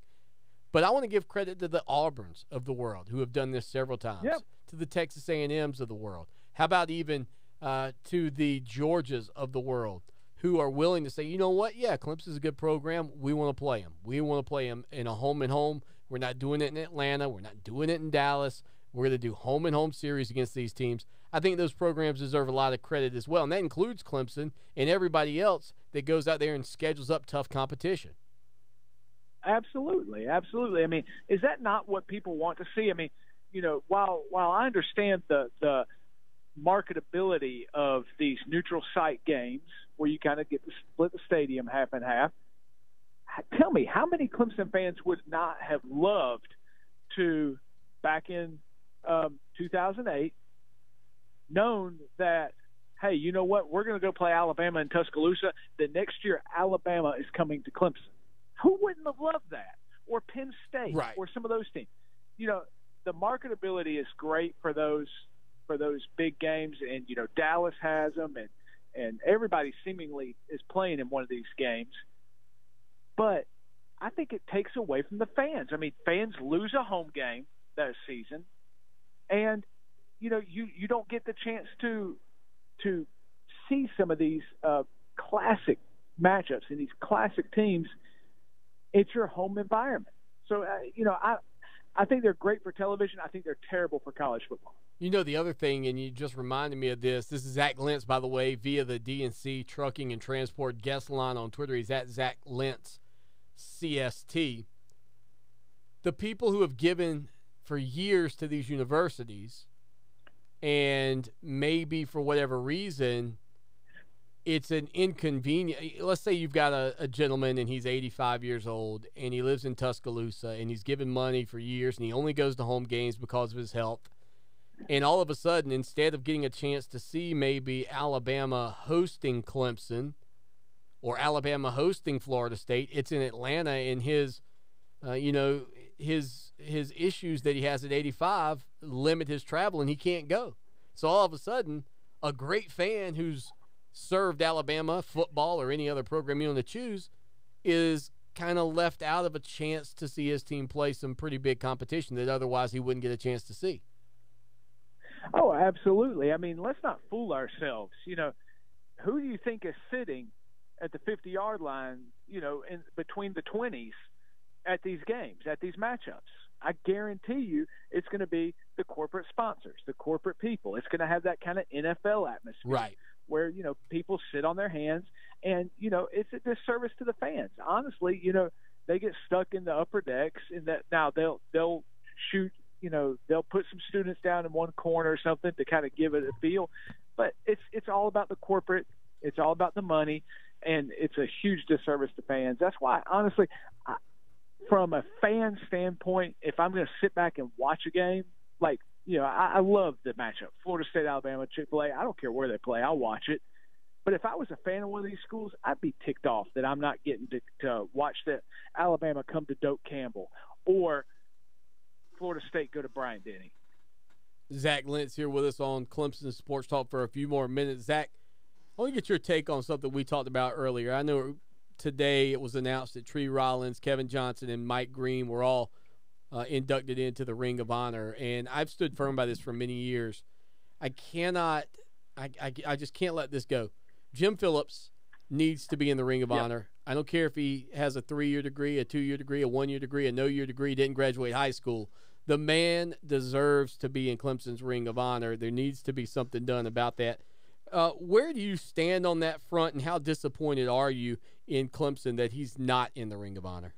But I want to give credit to the Auburns of the world who have done this several times, to the Texas A&Ms of the world. How about even to the Georgias of the world who are willing to say, you know what, yeah, Clemson's a good program. We want to play them. We want to play them in a home-and-home. We're not doing it in Atlanta. We're not doing it in Dallas. We're going to do home-and-home series against these teams. I think those programs deserve a lot of credit as well, and that includes Clemson and everybody else that goes out there and schedules up tough competition. Absolutely. I mean, is that not what people want to see? I mean, you know, while I understand the marketability of these neutral site games where you kind of get to split the stadium half and half, tell me, how many Clemson fans would not have loved to, back in 2008, known that, hey, you know what, we're going to go play Alabama in Tuscaloosa. The next year, Alabama is coming to Clemson. Who wouldn't have loved that? Or Penn State, or some of those teams. You know, the marketability is great for those big games, and you know Dallas has them, and everybody seemingly is playing in one of these games. But I think it takes away from the fans. I mean, fans lose a home game that season, and you know you don't get the chance to see some of these classic matchups and these classic teams. It's your home environment. So, you know, I think they're great for television. I think they're terrible for college football. You know, the other thing, and you just reminded me of this. This is Zach Lentz, by the way, via the DNC Trucking and Transport guest line on Twitter. He's at Zach Lentz, CST. The people who have given for years to these universities, and maybe for whatever reason, it's an inconvenient. Let's say you've got a gentleman and he's 85 years old and he lives in Tuscaloosa and he's given money for years and he only goes to home games because of his health. And all of a sudden, instead of getting a chance to see maybe Alabama hosting Clemson or Alabama hosting Florida State, it's in Atlanta, and his issues that he has at 85 limit his travel and he can't go. So all of a sudden, a great fan who's served Alabama football or any other program you want to choose is kind of left out of a chance to see his team play some pretty big competition that otherwise he wouldn't get a chance to see. Oh, absolutely. I mean, let's not fool ourselves. You know, who do you think is sitting at the 50-yard line, you know, in between the 20s at these games, at these matchups? I guarantee you it's going to be the corporate sponsors, the corporate people. It's going to have that kind of NFL atmosphere. Right. Where, you know, people sit on their hands and, you know, it's a disservice to the fans. Honestly, you know, they get stuck in the upper decks in that now they'll shoot, you know, they'll put some students down in one corner or something to kind of give it a feel. But it's all about the corporate. It's all about the money, and it's a huge disservice to fans. That's why, honestly, from a fan standpoint, if I'm going to sit back and watch a game, like, you know, I love the matchup. Florida State, Alabama, Chick-fil-A. I don't care where they play. I'll watch it. But if I was a fan of one of these schools, I'd be ticked off that I'm not getting to watch that Alabama come to Doak Campbell or Florida State go to Bryant-Denny. Zach Lentz here with us on Clemson Sports Talk for a few more minutes. Zach, I want to get your take on something we talked about earlier. I know today it was announced that Tree Rollins, Kevin Johnson, and Mike Green were all inducted into the Ring of Honor, and I've stood firm by this for many years. I just can't let this go. Jim Phillips needs to be in the Ring of Honor. I don't care if he has a 3-year degree, a 2-year degree, a 1-year degree, a no-year degree, didn't graduate high school. The man deserves to be in Clemson's Ring of Honor. There needs to be something done about that. Where do you stand on that front, and how disappointed are you in Clemson that he's not in the Ring of Honor?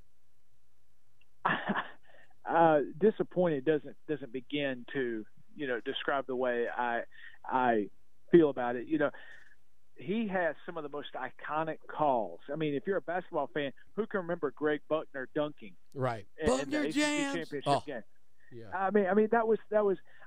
Disappointed doesn't begin to describe the way I feel about it. He has some of the most iconic calls. I mean, if you're a basketball fan, who can remember Greg Buckner dunking? Right. In the ACC championship game. Yeah. I mean that was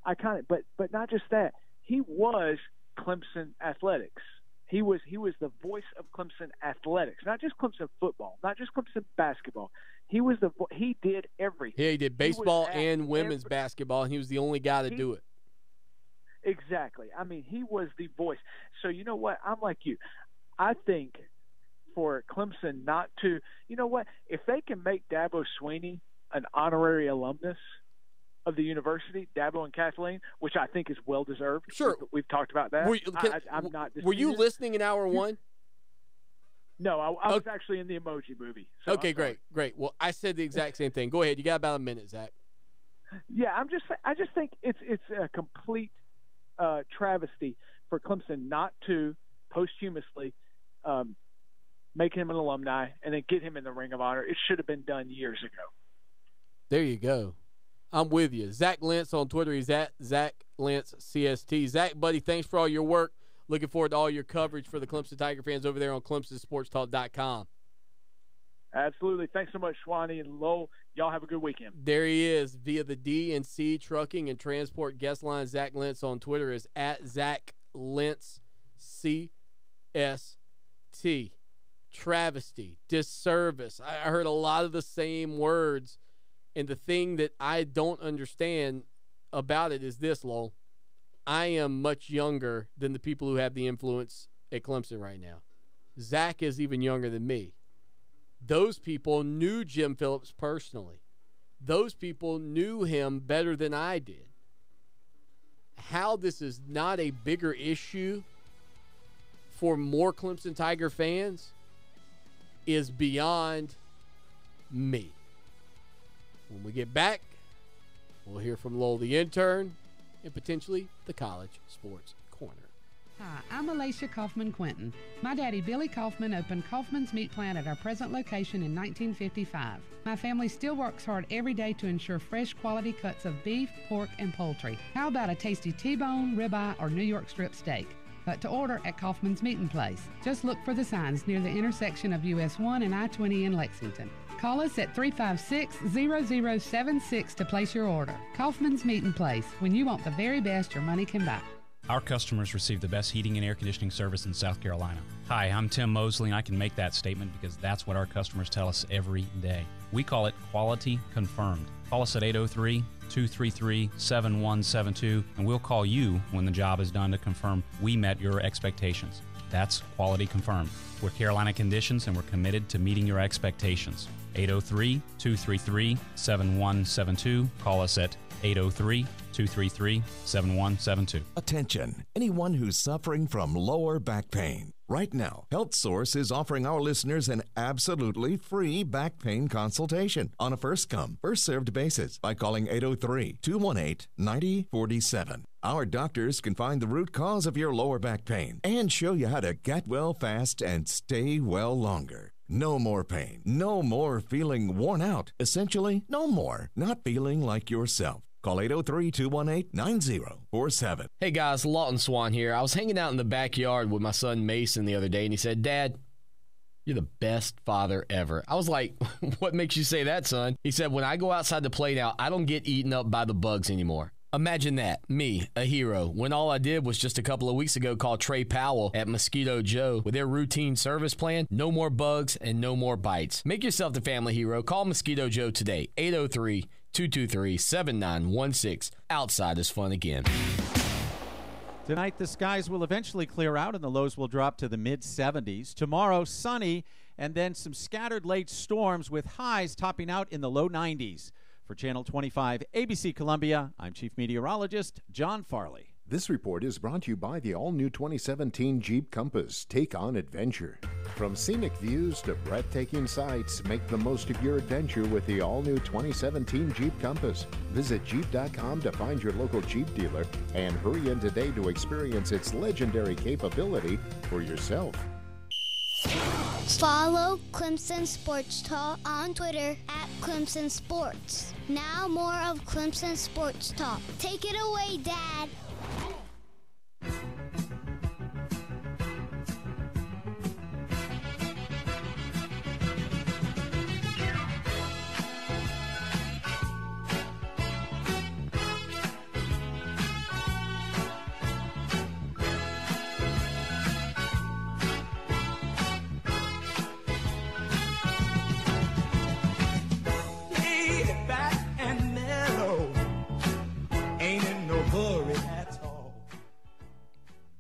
iconic. But not just that. He was Clemson athletics. He was the voice of Clemson athletics, not just Clemson football, not just Clemson basketball. He was he did everything. Yeah, he did baseball and women's basketball, and he was the only guy to do it. Exactly. I mean, he was the voice. So you know what? I'm like you. I think for Clemson not to, if they can make Dabo Swinney an honorary alumnus of the university, Dabo and Kathleen, which I think is well deserved. Sure, we've talked about that. I'm not. Were you listening in hour one? No, I was actually in the Emoji Movie. So okay, great. Well, I said the exact same thing. Go ahead. You got about a minute, Zach. Yeah, I just think it's a complete travesty for Clemson not to posthumously make him an alumni and then get him in the Ring of Honor. It should have been done years ago. There you go. I'm with you. Zach Lentz on Twitter. He's at Zach Lentz CST. Zach, buddy, thanks for all your work. Looking forward to all your coverage for the Clemson Tiger fans over there on ClemsonSportsTalk.com. Absolutely. Thanks so much, Swanee and Lowell. Y'all have a good weekend. There he is via the D&C Trucking and Transport guest line. Zach Lentz on Twitter is at Zach Lentz CST. Travesty, disservice. I heard a lot of the same words, and the thing that I don't understand about it is this, Lowell. I am much younger than the people who have the influence at Clemson right now. Zach is even younger than me. Those people knew Jim Phillips personally. Those people knew him better than I did. How this is not a bigger issue for more Clemson Tiger fans is beyond me. When we get back, we'll hear from Lowell the intern and potentially the College Sports Corner. Hi, I'm Alicia Kaufman-Quinton. My daddy, Billy Kaufman, opened Kaufman's Meat Plant at our present location in 1955. My family still works hard every day to ensure fresh quality cuts of beef, pork, and poultry. How about a tasty T-bone, ribeye, or New York strip steak? But to order at Kaufman's Meat Place. Just look for the signs near the intersection of US 1 and I-20 in Lexington. Call us at 356-0076 to place your order. Kaufman's Meat Place, when you want the very best your money can buy. Our customers receive the best heating and air conditioning service in South Carolina. Hi, I'm Tim Mosley, and I can make that statement because that's what our customers tell us every day. We call it quality confirmed. Call us at 803-233-7172, and we'll call you when the job is done to confirm we met your expectations. That's quality confirmed. We're Carolina Conditions, and we're committed to meeting your expectations. 803-233-7172. Call us at 803-233-7172. Attention, anyone who's suffering from lower back pain. Right now, HealthSource is offering our listeners an absolutely free back pain consultation on a first-come, first-served basis by calling 803-218-9047. Our doctors can find the root cause of your lower back pain and show you how to get well fast and stay well longer. No more pain. No more feeling worn out. Essentially, no more not feeling like yourself. Call 803-218-9047. Hey guys, Lawton Swan here. I was hanging out in the backyard with my son Mason the other day, and he said, "Dad, you're the best father ever." I was like, "What makes you say that, son?" He said, "When I go outside to play now, I don't get eaten up by the bugs anymore." Imagine that, me, a hero, when all I did was just a couple of weeks ago call Trey Powell at Mosquito Joe with their routine service plan. No more bugs and no more bites. Make yourself the family hero. Call Mosquito Joe today, 803-223-7916. Outside is fun again. Tonight, the skies will eventually clear out and the lows will drop to the mid-70s. Tomorrow, sunny and then some scattered late storms with highs topping out in the low 90s. For Channel 25 ABC Columbia, I'm Chief Meteorologist John Farley. This report is brought to you by the all-new 2017 Jeep Compass. Take on adventure. From scenic views to breathtaking sights, make the most of your adventure with the all-new 2017 Jeep Compass. Visit Jeep.com to find your local Jeep dealer and hurry in today to experience its legendary capability for yourself. Follow Clemson Sports Talk on Twitter at Clemson Sports. Now more of Clemson Sports Talk. Take it away, Dad.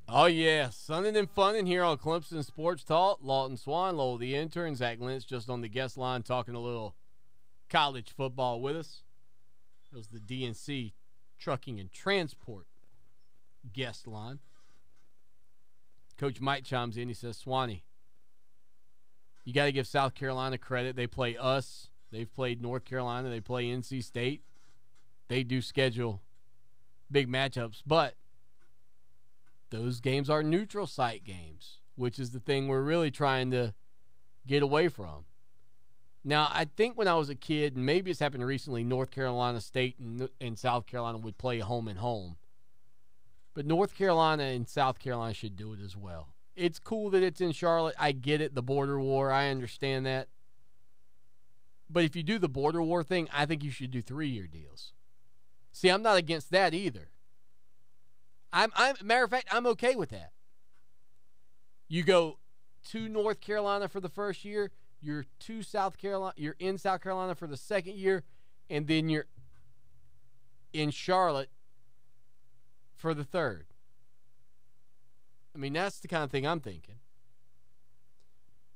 Oh, yeah. Sunning and funning here on Clemson Sports Talk. Lawton Swan, Lowell the intern, Zach Lentz just on the guest line talking a little college football with us. That was the DNC Trucking and Transport guest line. Coach Mike chimes in. He says, Swanee, you got to give South Carolina credit. They play us. They've played North Carolina. They play NC State. They do schedule big matchups, but those games are neutral site games, which is the thing we're really trying to get away from. Now, I think when I was a kid, and maybe it's happened recently, North Carolina State and South Carolina would play home and home. But North Carolina and South Carolina should do it as well. It's cool that it's in Charlotte. I get it, the border war. I understand that. But if you do the border war thing, I think you should do 3-year deals. See, I'm not against that either. Matter of fact, I'm okay with that. You go to North Carolina for the first year, you're in South Carolina for the second year, and then you're in Charlotte for the third. I mean, that's the kind of thing I'm thinking.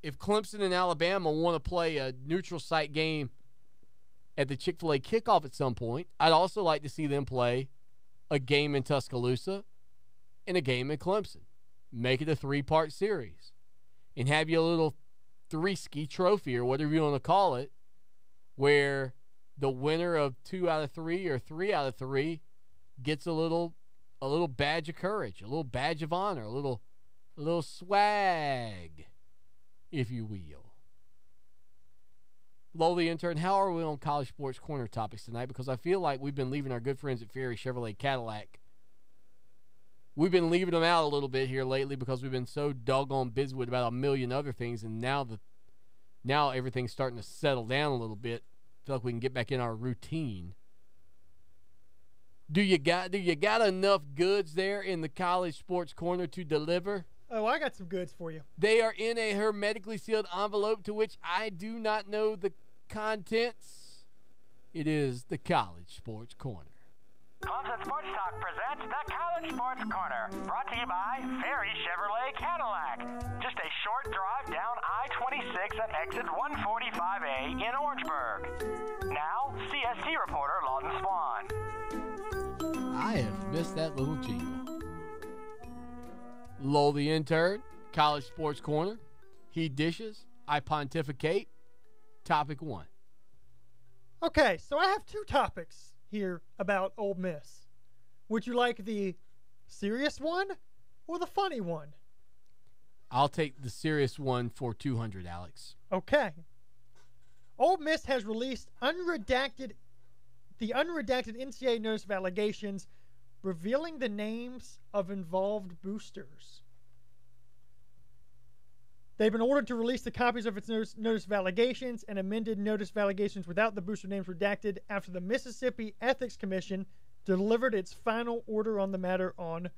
If Clemson and Alabama want to play a neutral site game at the Chick-fil-A kickoff at some point, I'd also like to see them play a game in Tuscaloosa and a game in Clemson. Make it a 3-part series. And have you a little 3-ski trophy or whatever you want to call it, where the winner of 2 out of 3 or 3 out of 3 gets a little badge of courage, a little badge of honor, a little swag, if you will. Lowell the intern, how are we on College Sports Corner topics tonight? Because I feel like we've been leaving our good friends at Ferry Chevrolet Cadillac. We've been leaving them out a little bit here lately because we've been so doggone busy with about a million other things, and now everything's starting to settle down a little bit. I feel like we can get back in our routine. Do you got enough goods there in the College Sports Corner to deliver? Oh, I got some goods for you. They are in a hermetically sealed envelope to which I do not know the contents. It is the College Sports Corner. Clemson Sports Talk presents the College Sports Corner, brought to you by Ferry Chevrolet Cadillac. Just a short drive down I-26 at exit 145A in Orangeburg. Now, CST reporter Lawton Swan. I have missed that little jingle. Lowell the intern, College Sports Corner. He dishes, I pontificate. Topic 1. Okay, so I have 2 topics here about Ole Miss. Would you like the serious one or the funny one? I'll take the serious one for 200, Alex. Okay. Ole Miss has released the unredacted NCAA notice of allegations revealing the names of involved boosters. They've been ordered to release the copies of its notice of allegations and amended notice of allegations without the booster names redacted after the Mississippi Ethics Commission delivered its final order on the matter on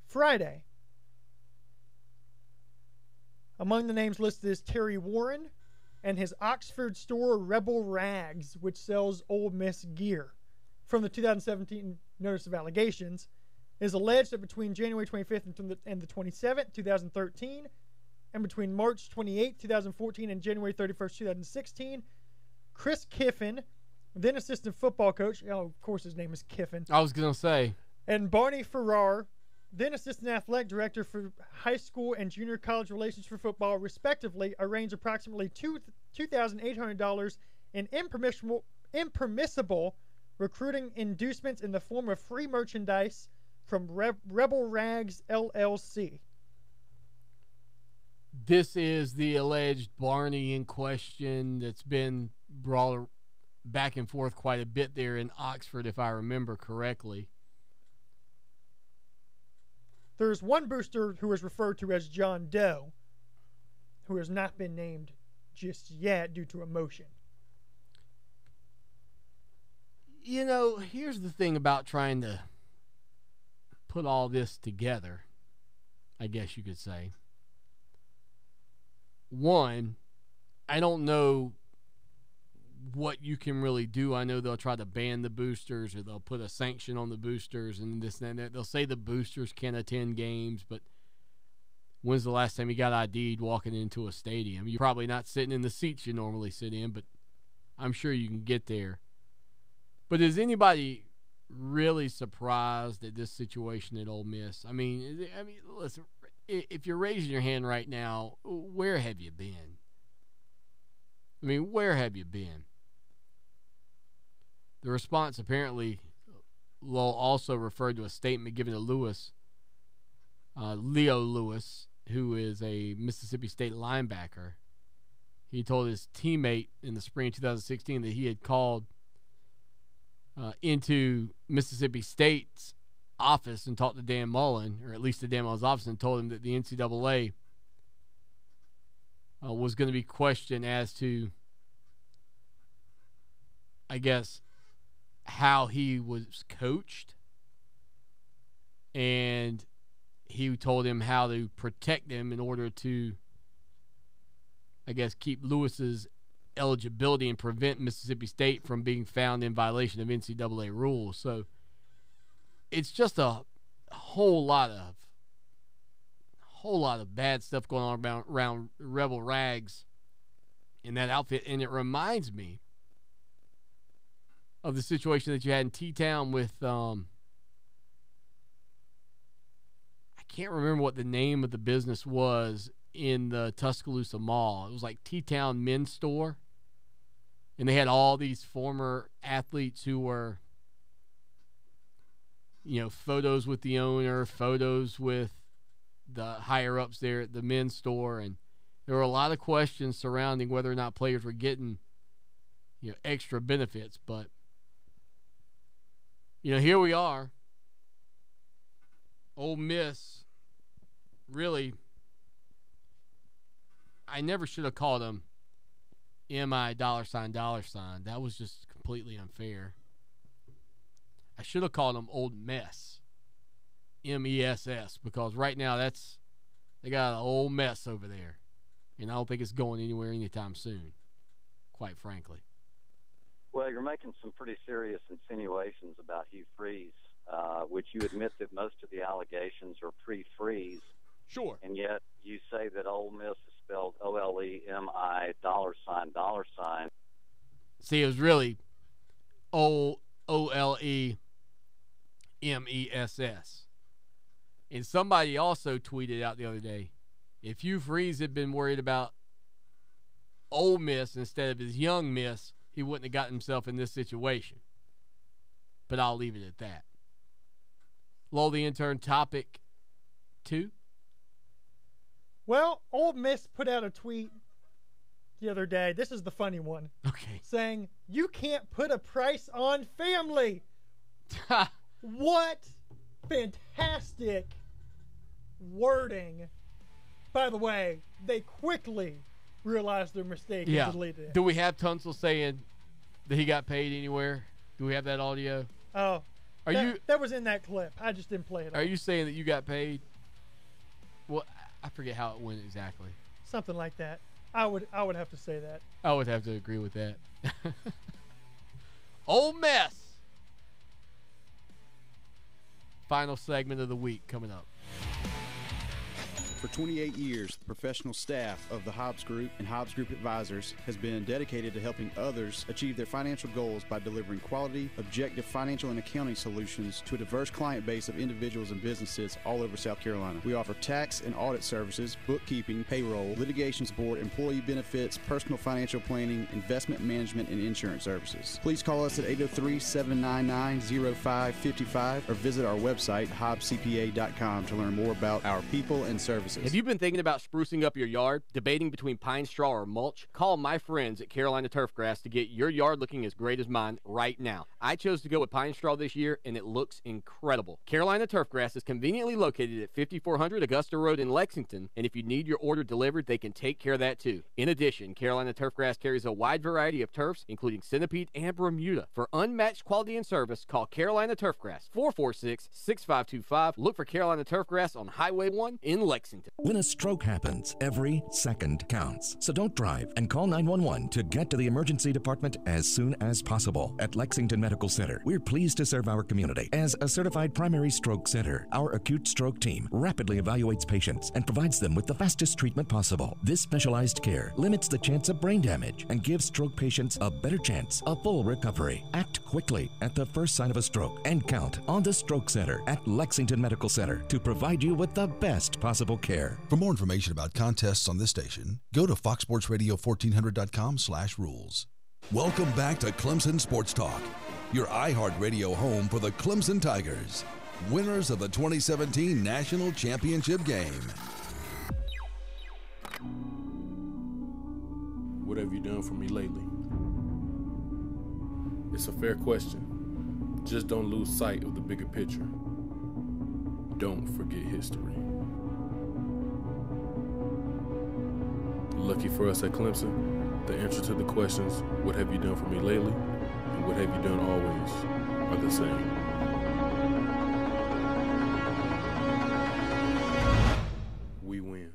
Friday. Among the names listed is Terry Warren and his Oxford store Rebel Rags, which sells Ole Miss gear. From the 2017 notice of allegations, it is alleged that between January 25th and the 27th, 2013, and between March 28, 2014 and January 31st, 2016, Chris Kiffin, then assistant football coach, of course his name is Kiffin. I was going to say. And Barney Farrar, then assistant athletic director for high school and junior college relations for football, respectively, arranged approximately $2,800 in impermissible recruiting inducements in the form of free merchandise from Rebel Rags LLC. This is the alleged Barney in question that's been brought back and forth quite a bit there in Oxford, if I remember correctly. There's one booster who is referred to as John Doe, who has not been named just yet due to emotion. You know, here's the thing about trying to put all this together, I guess you could say. One, I don't know what you can really do. I know they'll try to ban the boosters, or they'll put a sanction on the boosters and this and that. They'll say the boosters can't attend games, but when's the last time you got ID'd walking into a stadium? You're probably not sitting in the seats you normally sit in, but I'm sure you can get there. But is anybody really surprised at this situation at Ole Miss? I mean, listen, if you're raising your hand right now, where have you been? I mean, where have you been? The response apparently, Lowell also referred to a statement given to Leo Lewis, who is a Mississippi State linebacker. He told his teammate in the spring of 2016 that he had called into Mississippi State's office and talked to Dan Mullen, or at least to Dan Mullen's office, and told him that the NCAA was going to be questioned as to, I guess, how he was coached. And he told him how to protect him in order to, I guess, keep Lewis's eligibility and prevent Mississippi State from being found in violation of NCAA rules. So it's just a whole lot of bad stuff going on around Rebel Rags in that outfit. And it reminds me of the situation that you had in T-Town with I can't remember what the name of the business was in the Tuscaloosa Mall. It was like T-Town Men's Store. And they had all these former athletes who were, you know, photos with the owner, photos with the higher-ups there at the men's store. And there were a lot of questions surrounding whether or not players were getting, you know, extra benefits. But, you know, here we are. Ole Miss, really, I never should have called them MI $. That was just completely unfair. I should have called them Old Mess, MESS, because right now they got an old mess over there, and I don't think it's going anywhere anytime soon, quite frankly. Well, you're making some pretty serious insinuations about Hugh Freeze, which you admit that most of the allegations are pre-Freeze. Sure. And yet you say that Ole Miss is spelled OLEMI $. See, it was really OLEMESS. And somebody also tweeted out the other day, if Hugh Freeze had been worried about Ole Miss instead of his young Miss, he wouldn't have gotten himself in this situation. But I'll leave it at that. Lowell the Intern, topic 2. Well, Ole Miss put out a tweet the other day. This is the funny one. Okay. Saying, you can't put a price on family. What fantastic wording. By the way, they quickly realized their mistake and deleted it. Do we have Tunsil saying that he got paid anywhere? Do we have that audio? Oh. That was in that clip. I just didn't play it. Are you saying that you got paid? Well, I forget how it went exactly. Something like that. I would have to say that. I would have to agree with that. Ole Miss. Final segment of the week coming up. For 28 years, the professional staff of the Hobbs Group and Hobbs Group Advisors has been dedicated to helping others achieve their financial goals by delivering quality, objective financial and accounting solutions to a diverse client base of individuals and businesses all over South Carolina. We offer tax and audit services, bookkeeping, payroll, litigation support, employee benefits, personal financial planning, investment management, and insurance services. Please call us at 803-799-0555 or visit our website, hobbscpa.com, to learn more about our people and services. services. Have you been thinking about sprucing up your yard, debating between pine straw or mulch? Call my friends at Carolina Turfgrass to get your yard looking as great as mine right now. I chose to go with pine straw this year, and it looks incredible. Carolina Turfgrass is conveniently located at 5400 Augusta Road in Lexington, and if you need your order delivered, they can take care of that too. In addition, Carolina Turfgrass carries a wide variety of turfs, including Centipede and Bermuda. For unmatched quality and service, call Carolina Turfgrass, 446-6525. Look for Carolina Turfgrass on Highway 1 in Lexington. When a stroke happens, every second counts. So don't drive and call 911 to get to the emergency department as soon as possible. At Lexington Medical Center, we're pleased to serve our community. As a certified primary stroke center, our acute stroke team rapidly evaluates patients and provides them with the fastest treatment possible. This specialized care limits the chance of brain damage and gives stroke patients a better chance of full recovery. Act quickly at the first sign of a stroke and count on the Stroke Center at Lexington Medical Center to provide you with the best possible care. For more information about contests on this station, go to foxsportsradio1400.com/rules. Welcome back to Clemson Sports Talk, your iHeart Radio home for the Clemson Tigers, winners of the 2017 National Championship game. What have you done for me lately? It's a fair question. Just don't lose sight of the bigger picture. Don't forget history. Lucky for us at Clemson, the answer to the questions, what have you done for me lately, and what have you done always, are the same. We win.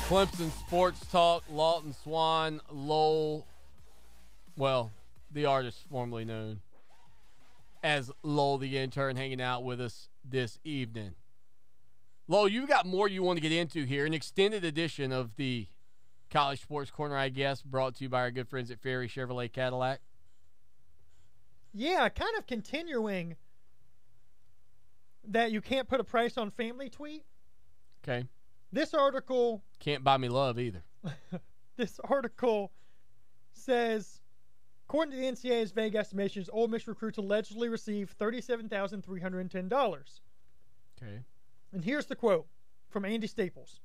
Clemson Sports Talk, Lawton Swan, Lowell, well, the artist formerly known as Lowell the Intern, hanging out with us this evening. Lowell, you've got more you want to get into here. An extended edition of the College Sports Corner, I guess, brought to you by our good friends at Ferry Chevrolet Cadillac. Yeah, kind of continuing that you can't put a price on family tweet. Okay. This article... Can't buy me love either. This article says, according to the NCAA's vague estimations, Ole Miss recruits allegedly received $37,310. Okay. And here's the quote from Andy Staples.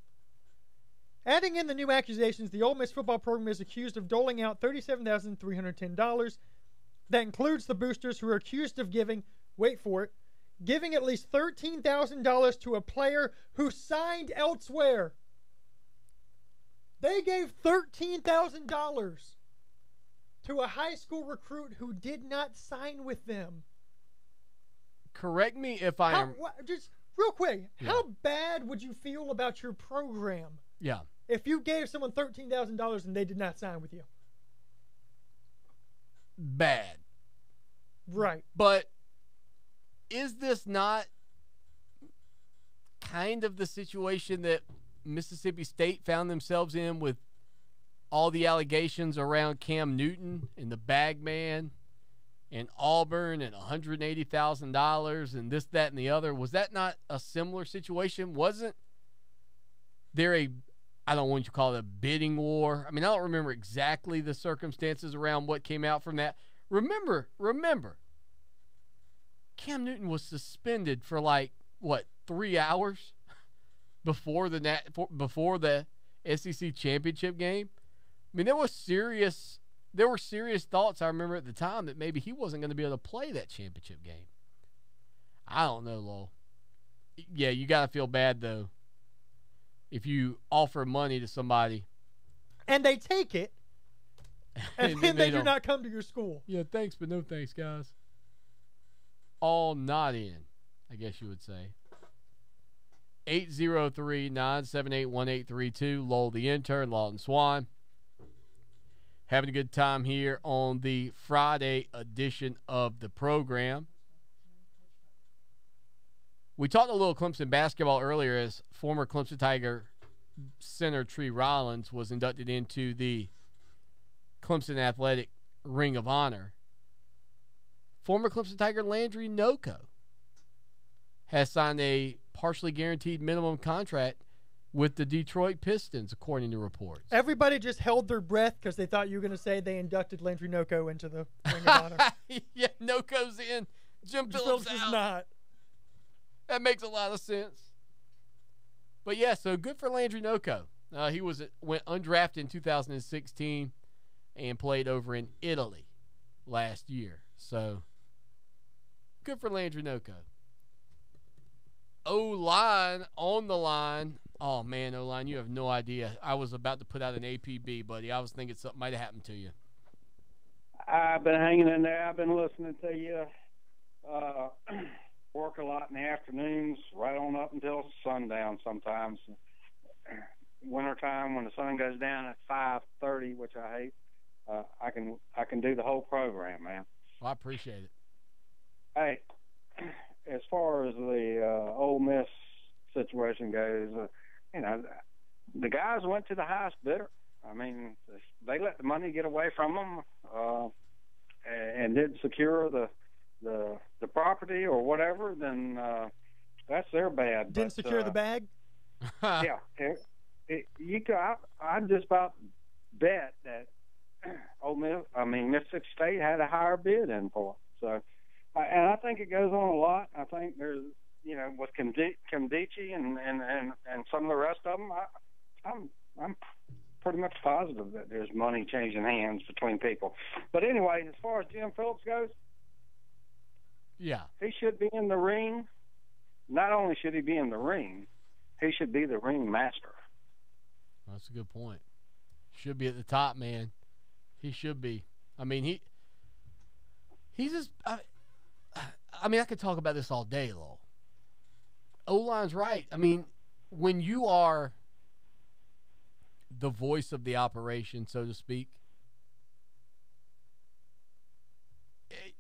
Adding in the new accusations, the Ole Miss football program is accused of doling out $37,310. That includes the boosters who are accused of giving, wait for it, giving at least $13,000 to a player who signed elsewhere. They gave $13,000 to a high school recruit who did not sign with them. Correct me if I am... Just real quick, Yeah. How bad would you feel about your program Yeah. if you gave someone $13,000 and they did not sign with you? Bad. Right. But is this not kind of the situation that Mississippi State found themselves in with all the allegations around Cam Newton and the bag man and Auburn and $180,000 and this, that, and the other? Was that not a similar situation? Wasn't there I don't want you to call it a bidding war. I mean, I don't remember exactly the circumstances around what came out from that. Remember, Cam Newton was suspended for 3 hours before the SEC championship game. I mean, there were serious thoughts, I remember at the time, that maybe he wasn't going to be able to play that championship game. I don't know, Lowell. Yeah, you got to feel bad, though, if you offer money to somebody and they take it, and then they do not come to your school. Yeah, thanks, but no thanks, guys. All not in, I guess you would say. 803-978-1832. Lowell the Intern, Lawton Swan. Having a good time here on the Friday edition of the program. We talked a little Clemson basketball earlier as former Clemson Tiger center Tree Rollins was inducted into the Clemson Athletic Ring of Honor. Former Clemson Tiger Landry Noko has signed a partially guaranteed minimum contract with the Detroit Pistons, according to reports. Everybody just held their breath because they thought you were going to say they inducted Landry Noko into the Ring of Honor. Yeah, Noko's in. Jim Phillips is out. not. That makes a lot of sense. But yeah, so good for Landry Noko. He went undrafted in 2016 and played over in Italy last year. So good for Landry Noko. O-line on the line. Oh, man, O-line, you have no idea. I was about to put out an APB, buddy. I was thinking something might have happened to you. I've been hanging in there. I've been listening to you. Work a lot in the afternoons, right on up until sundown sometimes. Wintertime, when the sun goes down at 5:30, which I hate, I can do the whole program, man. Well, I appreciate it. Hey, as far as the Ole Miss situation goes, the guys went to the highest bidder. I mean, they let the money get away from them and did secure the property or whatever, then that's their bad. Didn't secure the bag? Yeah. I just about bet that Mississippi State had a higher bid in for it. So, and I think it goes on a lot. I think there's, with Kimdichie and some of the rest of them, I'm pretty much positive that there's money changing hands between people. But anyway, as far as Jim Phillips goes, yeah, he should be in the ring. Not only should he be in the ring, he should be the ring master. That's a good point. Should be at the top, man. He should be. I mean, he's just. I mean, I could talk about this all day, Lowell. O-line's right. I mean, when you are the voice of the operation, so to speak,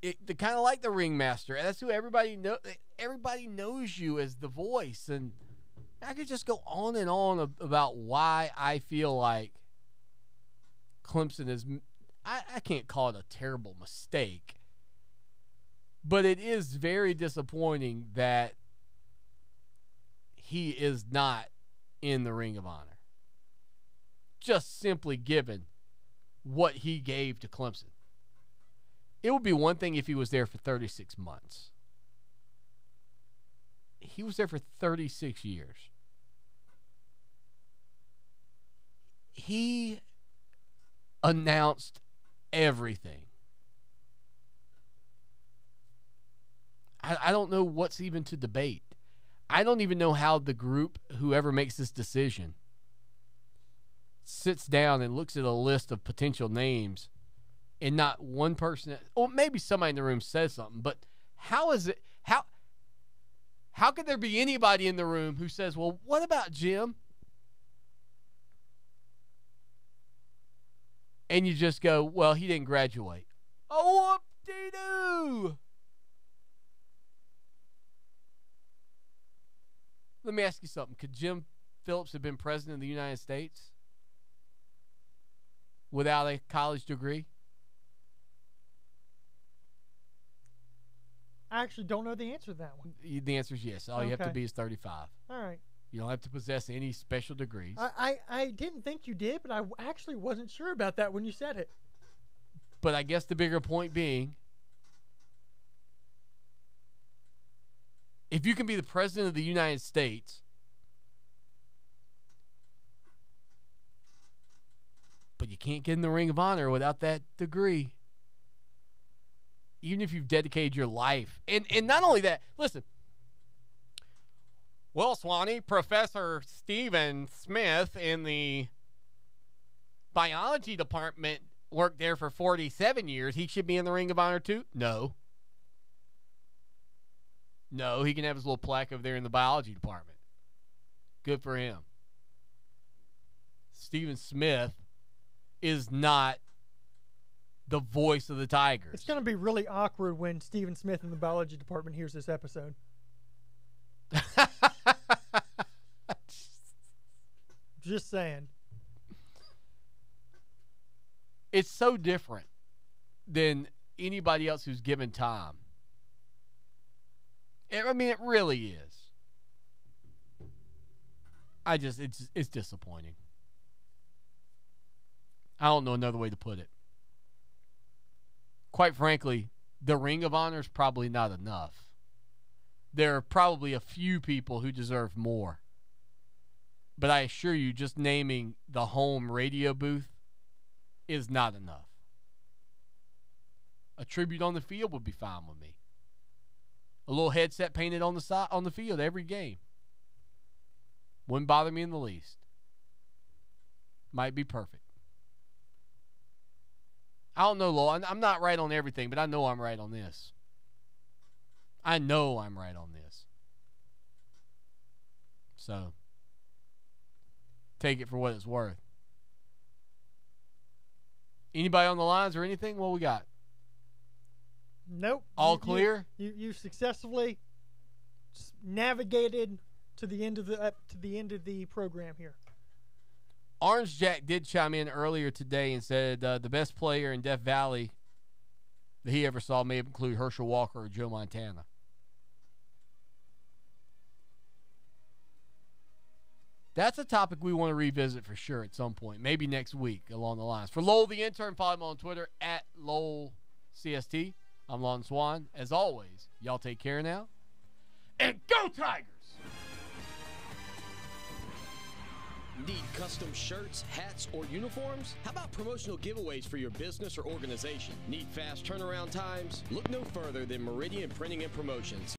They're kind of like the ringmaster. That's who everybody knows. Everybody knows you as the voice, and I could just go on and on about why I feel like Clemson is. I can't call it a terrible mistake, but it is very disappointing that he is not in the Ring of Honor. Just simply given what he gave to Clemson. It would be one thing if he was there for 36 months. He was there for 36 years. He announced everything. I don't know what's even to debate. I don't even know how the group, whoever makes this decision, sits down and looks at a list of potential names and not one person, or maybe somebody in the room says something, but how is it, how could there be anybody in the room who says, well, what about Jim? And you just go, well, he didn't graduate. Oh, whoop-de-doo! Let me ask you something. Could Jim Phillips have been president of the United States without a college degree? I actually don't know the answer to that one. The answer is yes. All you have to be is 35. All right. You don't have to possess any special degrees. I didn't think you did, but I actually wasn't sure about that when you said it. But I guess the bigger point being, if you can be the president of the United States, but you can't get in the Ring of Honor without that degree, even if you've dedicated your life. And not only that, listen, well, Swanee, Professor Stephen Smith in the biology department worked there for 47 years. He should be in the Ring of Honor too? No. No, he can have his little plaque over there in the biology department. Good for him. Stephen Smith is not the voice of the Tigers. It's going to be really awkward when Stephen Smith in the biology department hears this episode. Just saying. It's so different than anybody else who's given time. I mean, it really is. It's disappointing. I don't know another way to put it. Quite frankly, the Ring of Honor is probably not enough. There are probably a few people who deserve more. But I assure you, just naming the home radio booth is not enough. A tribute on the field would be fine with me. A little headset painted on the side on the field every game wouldn't bother me in the least. Might be perfect. I don't know, Lowell. I'm not right on everything, but I know I'm right on this. I know I'm right on this. So, take it for what it's worth. Anybody on the lines or anything? What we got? Nope. All clear? You successfully navigated to the end of the program here. Orange Jack did chime in earlier today and said the best player in Death Valley that he ever saw may include Herschel Walker or Joe Montana. That's a topic we want to revisit for sure at some point, maybe next week along the lines. For Lowell the Intern, follow him on Twitter at LowellCST. I'm Lon Swan. As always, y'all take care now. And go Tigers! Need custom shirts, hats, or uniforms? How about promotional giveaways for your business or organization? Need fast turnaround times? Look no further than Meridian Printing and Promotions.